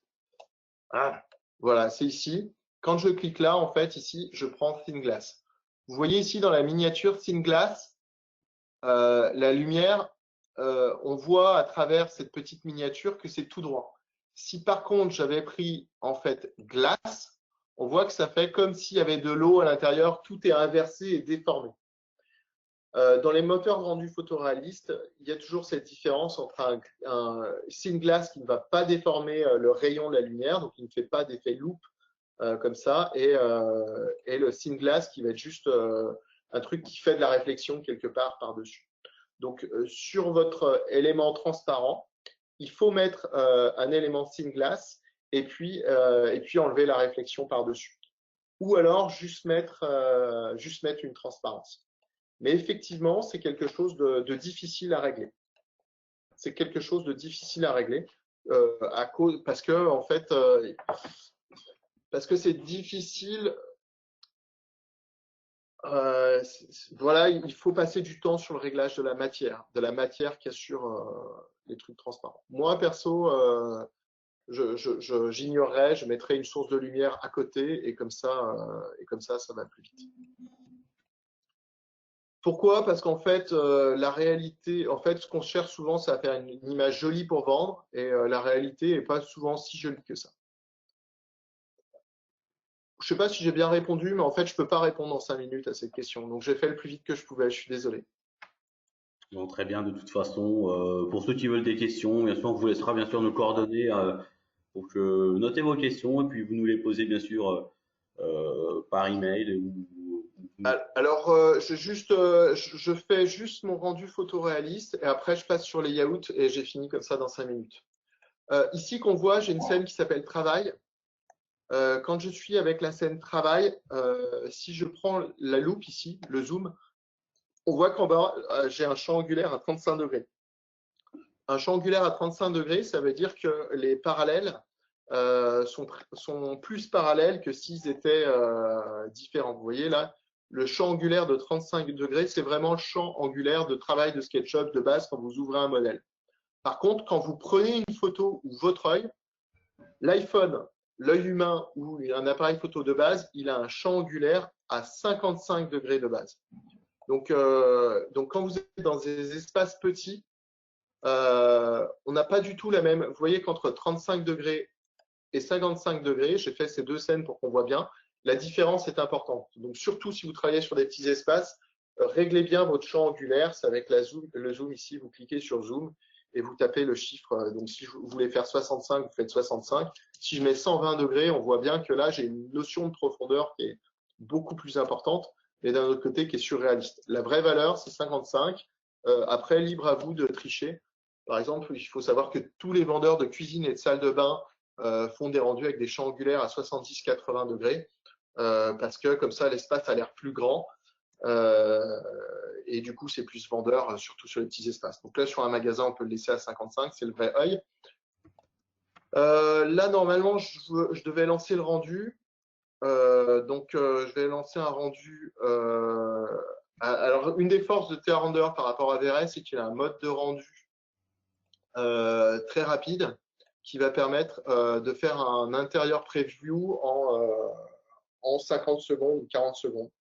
C: Ah, voilà, c'est ici. Quand je clique là, en fait, ici, je prends Thin Glass. Vous voyez ici dans la miniature Thin Glass, la lumière, on voit à travers cette petite miniature que c'est tout droit. Si par contre, j'avais pris en fait glace, on voit que ça fait comme s'il y avait de l'eau à l'intérieur, tout est inversé et déformé. Dans les moteurs rendus photoréalistes, il y a toujours cette différence entre un thin glass qui ne va pas déformer le rayon de la lumière, donc il ne fait pas d'effet loop comme ça, et le thin glass qui va être juste un truc qui fait de la réflexion quelque part par-dessus. Donc, sur votre élément transparent, il faut mettre un élément thin glass et puis enlever la réflexion par-dessus. Ou alors juste mettre une transparence. Mais effectivement, c'est quelque chose de difficile à régler. C'est quelque chose de difficile à régler parce que en fait, parce que c'est difficile. Voilà, il faut passer du temps sur le réglage de la matière qu'il y a sur les trucs transparents. Moi, perso, j'ignorerais, je mettrais une source de lumière à côté et comme ça, ça va plus vite. Pourquoi? Parce qu'en fait, la réalité, en fait, ce qu'on cherche souvent, c'est à faire une image jolie pour vendre et la réalité n'est pas souvent si jolie que ça. Je sais pas si j'ai bien répondu, mais en fait, je peux pas répondre en 5 minutes à cette question. Donc, j'ai fait le plus vite que je pouvais. Je suis désolé.
A: Bon, très bien, de toute façon, pour ceux qui veulent des questions, bien sûr, on vous laissera bien sûr nos coordonnées pour que notez vos questions et puis vous nous les posez bien sûr par email
C: Alors, je fais juste mon rendu photoréaliste et après, je passe sur les layouts et j'ai fini comme ça dans 5 minutes. Ici, qu'on voit, j'ai une scène qui s'appelle Travail. Quand je suis avec la scène Travail, si je prends la loupe ici, le zoom, on voit qu'en bas, j'ai un champ angulaire à 35 degrés. Un champ angulaire à 35 degrés, ça veut dire que les parallèles sont plus parallèles que s'ils étaient différents. Vous voyez là, le champ angulaire de 35 degrés, c'est vraiment le champ angulaire de travail de SketchUp de base quand vous ouvrez un modèle. Par contre, quand vous prenez une photo ou votre œil, l'iPhone, l'œil humain ou un appareil photo de base, il a un champ angulaire à 55 degrés de base. Donc quand vous êtes dans des espaces petits, on n'a pas du tout la même. Vous voyez qu'entre 35 degrés et 55 degrés, j'ai fait ces deux scènes pour qu'on voit bien, la différence est importante. Donc surtout si vous travaillez sur des petits espaces, réglez bien votre champ angulaire. C'est avec le zoom ici, vous cliquez sur zoom et vous tapez le chiffre. Donc si vous voulez faire 65, vous faites 65. Si je mets 120 degrés, on voit bien que là, j'ai une notion de profondeur qui est beaucoup plus importante, mais d'un autre côté qui est surréaliste. La vraie valeur, c'est 55. Après, libre à vous de tricher. Par exemple, il faut savoir que tous les vendeurs de cuisine et de salle de bain font des rendus avec des champs angulaires à 70-80 degrés parce que comme ça, l'espace a l'air plus grand et du coup, c'est plus vendeur, surtout sur les petits espaces. Donc là, sur un magasin, on peut le laisser à 55, c'est le vrai œil. Là, normalement, je devais lancer le rendu. Je vais lancer un rendu. Alors, une des forces de T-Render par rapport à VRS, c'est qu'il a un mode de rendu très rapide qui va permettre de faire un intérieur preview en 50 secondes ou 40 secondes.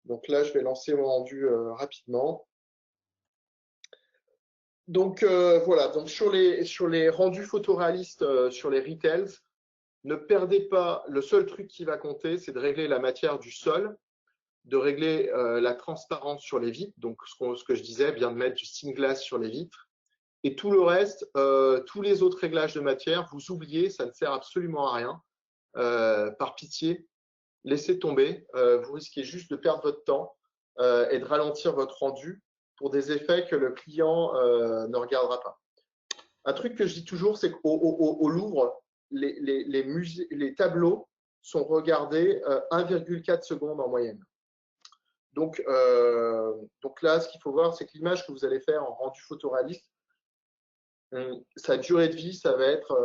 C: Donc là, je vais lancer mon rendu rapidement. Donc voilà, donc sur les rendus photoréalistes sur les retails, ne perdez pas, le seul truc qui va compter, c'est de régler la matière du sol, de régler la transparence sur les vitres, donc ce que je disais, bien de mettre du Steam Glass sur les vitres. Et tout le reste, tous les autres réglages de matière, vous oubliez, ça ne sert absolument à rien. Par pitié, laissez tomber. Vous risquez juste de perdre votre temps et de ralentir votre rendu pour des effets que le client ne regardera pas. Un truc que je dis toujours, c'est qu'au Louvre, les tableaux sont regardés 1,4 secondes en moyenne. Donc là, ce qu'il faut voir, c'est que l'image que vous allez faire en rendu photoréaliste, sa durée de vie, ça va être,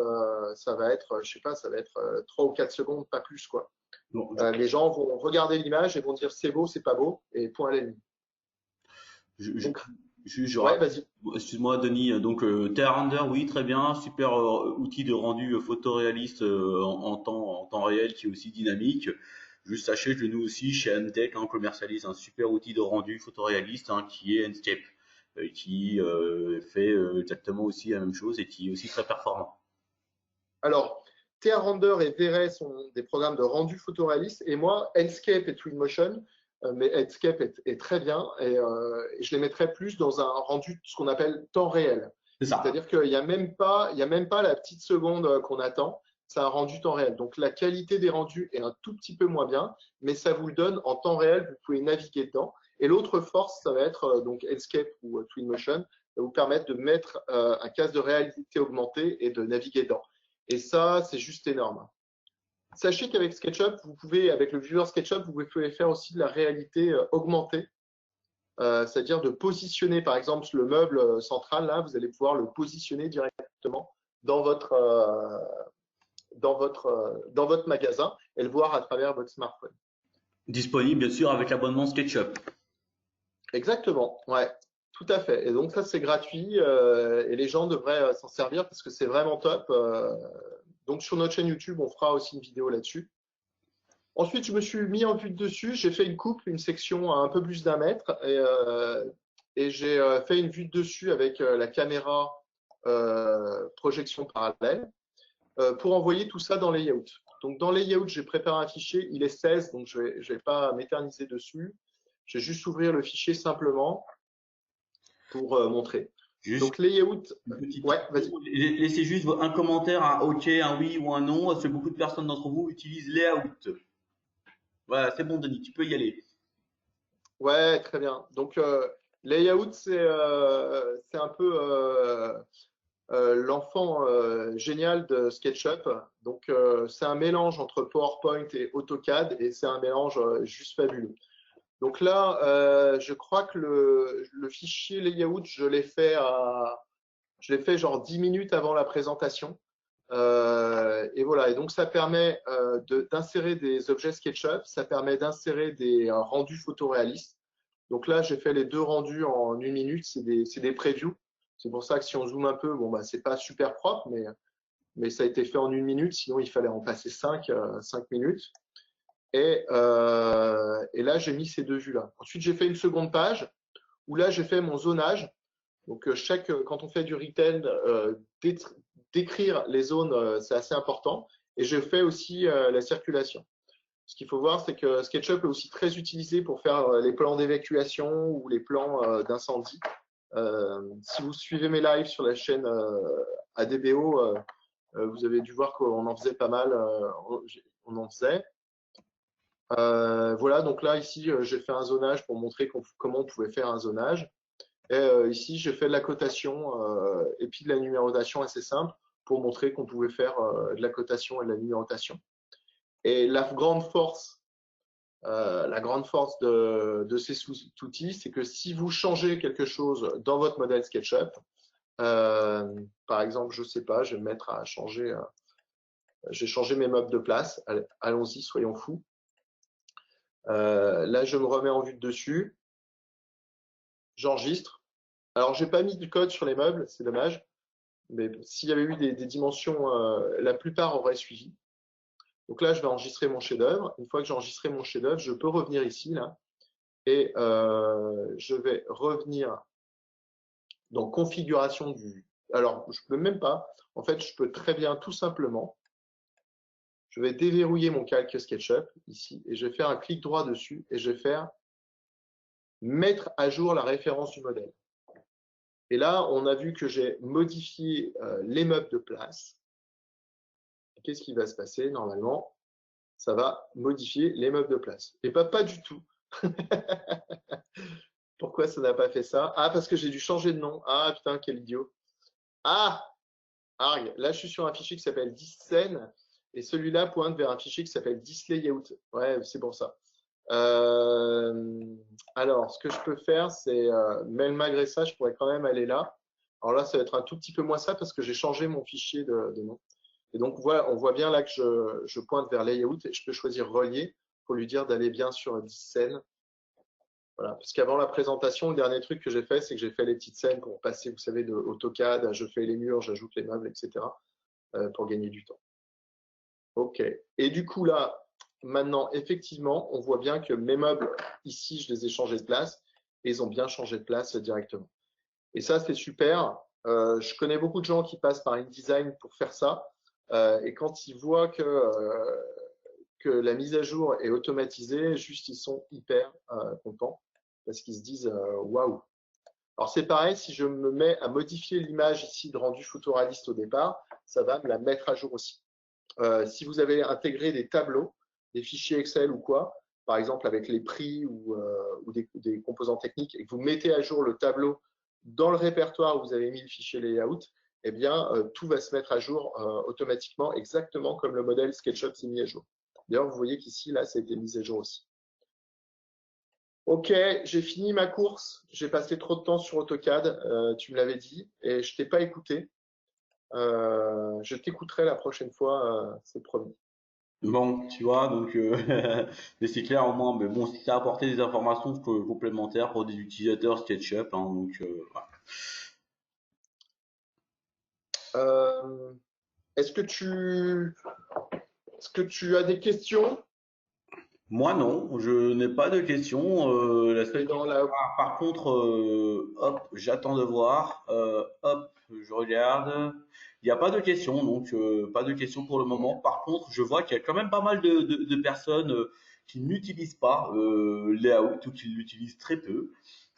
C: je sais pas, ça va être 3 ou 4 secondes, pas plus, quoi.
A: Bon,
C: Les gens vont regarder l'image et vont dire c'est beau, c'est pas beau, et point à la ligne. Ouais, vas-y.
A: Excuse-moi, Denis. Donc, T-Render, oui, très bien. Super outil de rendu photoréaliste en temps réel qui est aussi dynamique. Juste sachez que nous aussi, chez Antech, on commercialise un super outil de rendu photoréaliste qui est Enscape, qui fait exactement aussi la même chose et qui est aussi très performant.
C: Alors, T-Render et VRay sont des programmes de rendu photoréaliste, et moi, Enscape et Twinmotion, mais Enscape est très bien, et je les mettrais plus dans un rendu, ce qu'on appelle temps réel. C'est-à-dire qu'il n'y a même pas la petite seconde qu'on attend, c'est un rendu temps réel. Donc la qualité des rendus est un tout petit peu moins bien, mais ça vous le donne en temps réel, vous pouvez naviguer dedans. Et l'autre force, ça va être donc Enscape ou Twinmotion, va vous permettre de mettre un casque de réalité augmentée et de naviguer dedans. Et ça, c'est juste énorme. Sachez qu'avec SketchUp, avec le viewer SketchUp, vous pouvez faire aussi de la réalité augmentée, c'est-à-dire de positionner, par exemple, le meuble central, là, vous allez pouvoir le positionner directement dans votre magasin et le voir à travers votre smartphone.
A: Disponible bien sûr avec l'abonnement SketchUp.
C: Exactement, ouais, tout à fait. Et donc ça, c'est gratuit et les gens devraient s'en servir parce que c'est vraiment top. Donc sur notre chaîne YouTube, on fera aussi une vidéo là-dessus. Ensuite, je me suis mis en vue de dessus. J'ai fait une coupe, une section à un peu plus d'1 mètre et j'ai fait une vue de dessus avec la caméra projection parallèle pour envoyer tout ça dans Layout. Donc dans Layout, j'ai préparé un fichier. Il est 16, donc je vais pas m'éterniser dessus. Je vais juste ouvrir le fichier simplement pour montrer.
A: Juste
C: Donc Layout,
A: une petite
C: ouais, vas-y.
A: info. Laissez juste un commentaire, un OK, un oui ou un non, parce que beaucoup de personnes d'entre vous utilisent Layout. Voilà, c'est bon, Denis, tu peux y aller.
C: Ouais, très bien. Donc Layout, c'est un peu l'enfant génial de SketchUp. Donc c'est un mélange entre PowerPoint et AutoCAD et c'est un mélange juste fabuleux. Donc là, je crois que le fichier Layout, je l'ai fait genre 10 minutes avant la présentation. Et voilà, et donc ça permet d'insérer des objets SketchUp, ça permet d'insérer des rendus photoréalistes. Donc là, j'ai fait les deux rendus en 1 minute, c'est des previews. C'est pour ça que si on zoome un peu, bon, bah, c'est pas super propre, mais ça a été fait en 1 minute, sinon il fallait en passer 5 minutes. Et là, j'ai mis ces deux vues-là. Ensuite, j'ai fait une seconde page où là, j'ai fait mon zonage. Donc, quand on fait du retail, décrire les zones, c'est assez important. Et je fais aussi la circulation. Ce qu'il faut voir, c'est que SketchUp est aussi très utilisé pour faire les plans d'évacuation ou les plans d'incendie. Si vous suivez mes lives sur la chaîne ADBO, vous avez dû voir qu'on en faisait pas mal. On en faisait. Voilà, donc là, ici, j'ai fait un zonage pour montrer comment on pouvait faire un zonage. Et ici, j'ai fait de la cotation et puis de la numérotation assez simple pour montrer qu'on pouvait faire de la cotation et de la numérotation. Et la grande force de ces outils, c'est que si vous changez quelque chose dans votre modèle SketchUp, par exemple, je sais pas, je vais me mettre à changer, j'ai changé mes meubles de place. Allons-y, soyons fous. Là, je me remets en vue de dessus, j'enregistre. Alors, j'ai pas mis du code sur les meubles, c'est dommage. Mais s'il y avait eu des dimensions, la plupart auraient suivi. Donc là, je vais enregistrer mon chef-d'œuvre. Une fois que j'ai enregistré mon chef-d'œuvre, je peux revenir ici, là, et je vais revenir dans configuration du. Alors, je peux même pas. En fait, je peux très bien, tout simplement, je vais déverrouiller mon calque SketchUp ici, et je vais faire un clic droit dessus, et je vais faire mettre à jour la référence du modèle. Et là, on a vu que j'ai modifié les meubles de place. Qu'est-ce qui va se passer normalement? Ça va modifier les meubles de place. Et pas du tout. Pourquoi ça n'a pas fait ça? Ah, parce que j'ai dû changer de nom. Ah, putain, quel idiot. Ah, arg. Là, je suis sur un fichier qui s'appelle disscène et celui-là pointe vers un fichier qui s'appelle dislayout. Ouais, c'est pour ça. Alors, ce que je peux faire, c'est, mais malgré ça, je pourrais quand même aller là. Alors là, ça va être un tout petit peu moins ça parce que j'ai changé mon fichier de nom. Et donc, voilà, on voit bien là que je pointe vers layout et je peux choisir relier pour lui dire d'aller bien sur 10 scènes. Voilà. Parce qu'avant la présentation, le dernier truc que j'ai fait, c'est que j'ai fait les petites scènes pour passer, vous savez, de AutoCAD, je fais les murs, j'ajoute les meubles, etc. Pour gagner du temps. OK. Et du coup, là, maintenant, effectivement, on voit bien que mes meubles, ici, je les ai changés de place et ils ont bien changé de place directement. Et ça, c'est super. Je connais beaucoup de gens qui passent par InDesign pour faire ça. Et quand ils voient que la mise à jour est automatisée, juste ils sont hyper contents parce qu'ils se disent waouh. Alors c'est pareil, si je me mets à modifier l'image ici de rendu photoréaliste au départ, ça va me la mettre à jour aussi. Si vous avez intégré des tableaux, des fichiers Excel ou quoi, par exemple avec les prix ou des composants techniques, et que vous mettez à jour le tableau dans le répertoire où vous avez mis le fichier layout, eh bien, tout va se mettre à jour automatiquement, exactement comme le modèle SketchUp s'est mis à jour. D'ailleurs, vous voyez qu'ici, là, ça a été mis à jour aussi. Ok, j'ai fini ma course. J'ai passé trop de temps sur AutoCAD, tu me l'avais dit, et je t'ai pas écouté. Je t'écouterai la prochaine fois, c'est promis.
A: Bon, tu vois, donc mais c'est clair au moins. Mais bon, si ça a apporté des informations complémentaires pour des utilisateurs SketchUp, hein, donc voilà.
C: Euh, est-ce que tu as des questions?
A: Moi non, je n'ai pas de questions. La
C: Et
A: seule
C: dans
A: question,
C: la,
A: par contre, hop, j'attends de voir. Hop, je regarde. Il n'y a pas de questions, donc pas de questions pour le moment. Par contre, je vois qu'il y a quand même pas mal de personnes qui n'utilisent pas Layout ou qui l'utilisent très peu.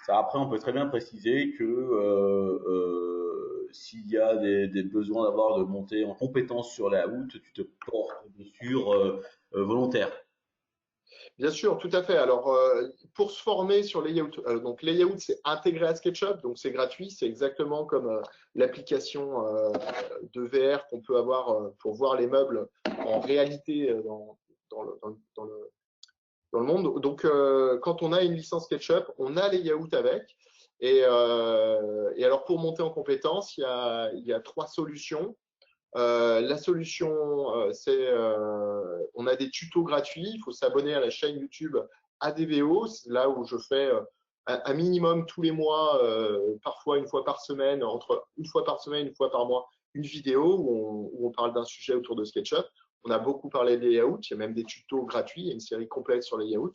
A: Ça, après, on peut très bien préciser que s'il y a des besoins d'avoir de monter en compétence sur Layout, tu te portes sur volontaire.
C: Bien sûr, tout à fait. Alors, pour se former sur Layout, donc Layout, c'est intégré à SketchUp, donc c'est gratuit. C'est exactement comme l'application de VR qu'on peut avoir pour voir les meubles en réalité dans le monde. Donc, quand on a une licence SketchUp, on a Layout avec. Et alors, pour monter en compétence, il y a trois solutions. La solution, on a des tutos gratuits. Il faut s'abonner à la chaîne YouTube ADVO, c'est là où je fais un minimum tous les mois, parfois une fois par semaine, entre une fois par semaine, une fois par mois, une vidéo où on parle d'un sujet autour de SketchUp. On a beaucoup parlé de layout, il y a même des tutos gratuits, il y a une série complète sur les layouts.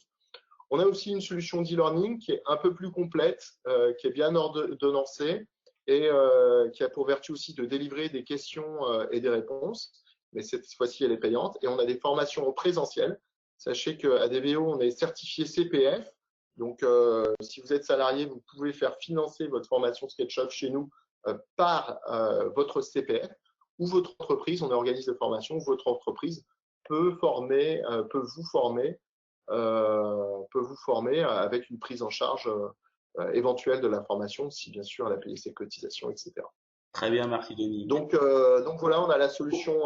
C: On a aussi une solution d'e-learning qui est un peu plus complète, qui est bien ordonnancée et qui a pour vertu aussi de délivrer des questions et des réponses. Mais cette fois-ci, elle est payante. Et on a des formations en présentiel. Sachez qu'à DVO, on est certifié CPF. Donc, si vous êtes salarié, vous pouvez faire financer votre formation SketchUp chez nous par votre CPF ou votre entreprise. On organise des formations. Votre entreprise peut vous former avec une prise en charge éventuelle de la formation, si bien sûr elle a payé ses cotisations, etc.
A: Très bien, merci Denis.
C: Donc voilà, on a la solution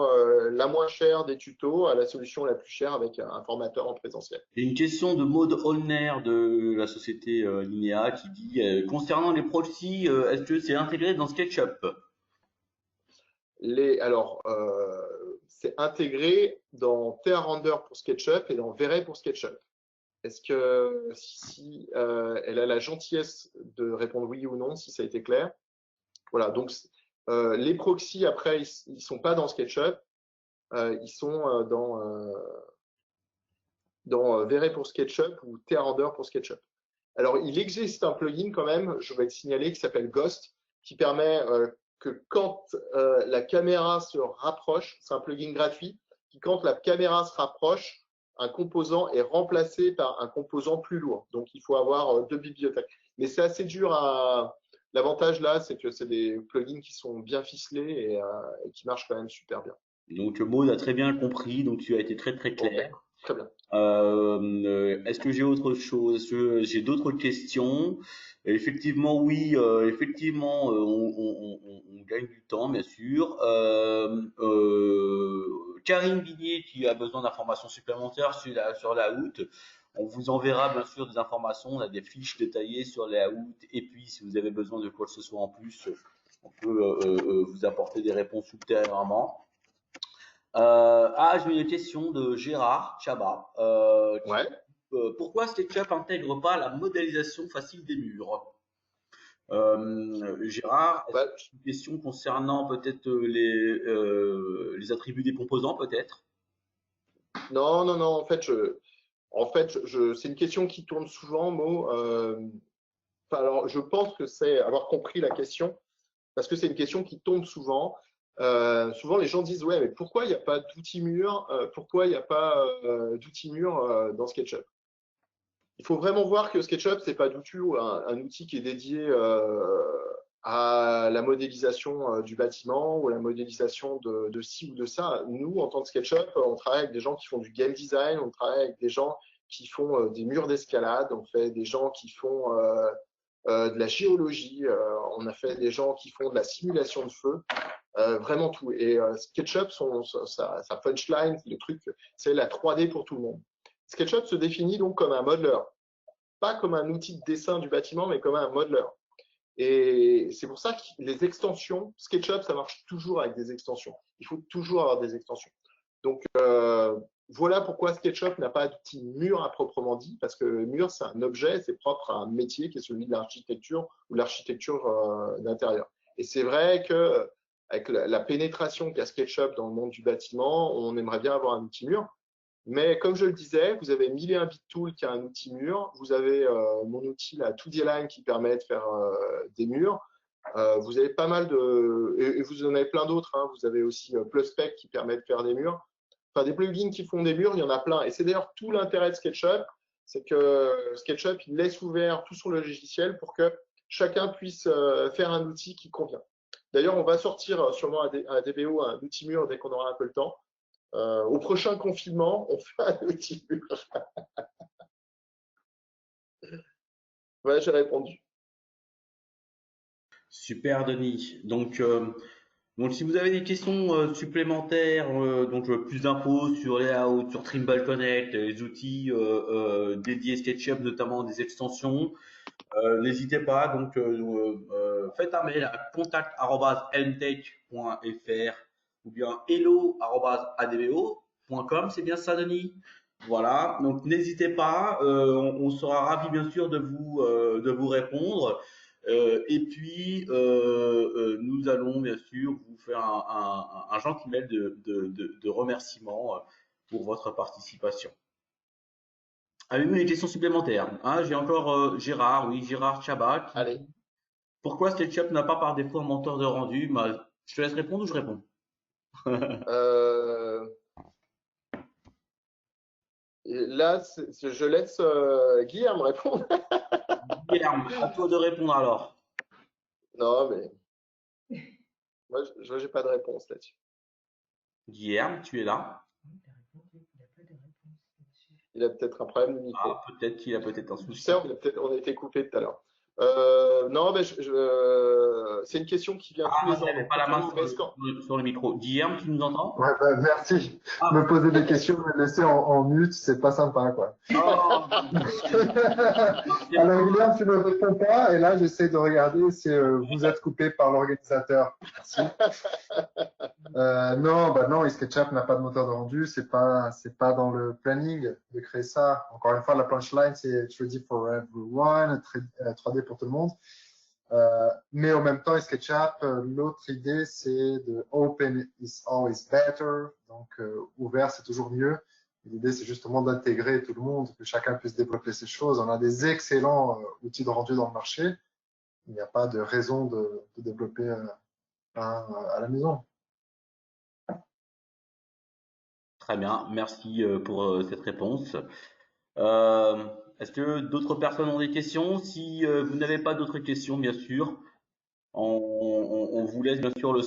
C: la moins chère des tutos à la solution la plus chère avec un formateur en présentiel.
A: J'ai une question de Maud Holner de la société Linéa qui dit concernant les proxys, est-ce que c'est intégré dans SketchUp?
C: Alors, c'est intégré dans TheaRender pour SketchUp et dans V-Ray pour SketchUp. Est-ce que si elle a la gentillesse de répondre oui ou non, si ça a été clair? Voilà, donc les proxys, après, ils ne sont pas dans SketchUp, ils sont dans V-Ray pour SketchUp ou TheaRender pour SketchUp. Alors, il existe un plugin quand même, je vais le signaler, qui s'appelle Ghost, qui permet que quand la caméra se rapproche, c'est un plugin gratuit, qui quand la caméra se rapproche, un composant est remplacé par un composant plus lourd. Donc, il faut avoir deux bibliothèques. Mais c'est assez dur à. L'avantage là, c'est que c'est des plugins qui sont bien ficelés et qui marchent quand même super bien.
A: Donc Maud a très bien compris, donc tu as été très très
C: Ok,
A: clair.
C: très bien.
A: Est-ce que j'ai autre chose? Est-ce que j'ai d'autres questions? Effectivement, oui, effectivement, on gagne du temps, bien sûr. Karine Vignier qui a besoin d'informations supplémentaires sur la out. On vous enverra bien sûr des informations, on a des fiches détaillées sur la out, et puis si vous avez besoin de quoi que ce soit en plus, on peut vous apporter des réponses ultérieurement. J'ai une question de Gérard Chabat qui
C: Ouais.
A: dit pourquoi SketchUp intègre pas la modélisation facile des murs? Gérard, est-ce que
C: Bah,
A: c'est une question concernant peut-être les attributs des composants peut-être?
C: non, non, non. En fait, c'est une question qui tourne souvent, Mo. Alors, je pense que c'est avoir compris la question, parce que c'est une question qui tombe souvent. Souvent, les gens disent, ouais, mais pourquoi il n'y a pas d'outil mur Pourquoi il n'y a pas d'outil mur dans SketchUp? Il faut vraiment voir que SketchUp, c'est pas du tout un outil qui est dédié à la modélisation du bâtiment ou à la modélisation de ci ou de ça. Nous, en tant que SketchUp, on travaille avec des gens qui font du game design, on travaille avec des gens qui font des murs d'escalade, on fait des gens qui font de la géologie, on a fait des gens qui font de la simulation de feu, vraiment tout. Et SketchUp, sa punchline, le truc, c'est la 3D pour tout le monde. SketchUp se définit donc comme un modeler, pas comme un outil de dessin du bâtiment, mais comme un modeler. Et c'est pour ça que les extensions, SketchUp, ça marche toujours avec des extensions. Il faut toujours avoir des extensions. Donc, voilà pourquoi SketchUp n'a pas d'outil mur à proprement dit, parce que le mur, c'est un objet, c'est propre à un métier qui est celui de l'architecture ou l'architecture d'intérieur. Et c'est vrai que avec la pénétration qu'a SketchUp dans le monde du bâtiment, on aimerait bien avoir un outil mur. Mais comme je le disais, vous avez 1001 Tool qui a un outil mur, vous avez mon outil, la 2D-Line, qui permet de faire des murs. Vous avez pas mal de… Et vous en avez plein d'autres. Hein. Vous avez aussi PlusSpec qui permet de faire des murs. Enfin, des plugins qui font des murs, il y en a plein. Et c'est d'ailleurs tout l'intérêt de SketchUp, c'est que SketchUp, il laisse ouvert tout sur le logiciel pour que chacun puisse faire un outil qui convient. D'ailleurs, on va sortir sûrement à DBO un outil mur dès qu'on aura un peu le temps. Au prochain confinement, on fait un outil mur. Ouais, j'ai répondu.
A: Super, Denis. Donc, si vous avez des questions supplémentaires, donc plus d'infos sur Layout, sur Trimble Connect, les outils dédiés SketchUp, notamment des extensions, n'hésitez pas. Donc, faites un mail à contact@mtech.fr ou bien hello@adbo.com. C'est bien ça, Denis? Voilà. Donc, n'hésitez pas. On sera ravis, bien sûr, de vous répondre. Et puis, nous allons bien sûr vous faire un gentil mail de remerciement pour votre participation. Avez-vous des questions supplémentaires? Hein, j'ai encore Gérard, oui, Gérard Chabat.
C: Allez.
A: Pourquoi SketchUp n'a pas par défaut un moteur de rendu? Je te laisse répondre ou je réponds?
C: Là, je laisse Guillaume répondre.
A: Guillaume, à toi de répondre alors.
C: Non, mais moi, je n'ai pas de réponse là-dessus.
A: Guillaume, tu es là?
C: Il a peut-être un problème de micro.
A: Ah, peut-être qu'il a peut-être un
C: Tu
A: souci.
C: sais, on a été coupé tout à l'heure. Non, mais c'est une question qui vient tous les ans.
A: Il n'avait pas la main sur le micro. Guillaume, tu nous entends?
B: Ouais, merci. Me poser des questions, me laisser en mute, c'est pas sympa, quoi.
A: Oh.
B: Alors, Guillaume, tu ne réponds pas, et là, j'essaie de regarder si vous êtes coupé par l'organisateur. Merci. Non, SketchUp n'a pas de moteur de rendu, c'est pas dans le planning de créer ça. Encore une fois, la punchline, c'est 3D for everyone, 3D pour tout le monde. Mais en même temps, SketchUp, l'autre idée, c'est de open is always better. Donc, ouvert, c'est toujours mieux. L'idée, c'est justement d'intégrer tout le monde, que chacun puisse développer ses choses. On a des excellents outils de rendu dans le marché. Il n'y a pas de raison de développer un à la maison.
A: Très bien, merci pour cette réponse. Est-ce que d'autres personnes ont des questions? Si vous n'avez pas d'autres questions, bien sûr, on vous laisse bien sûr le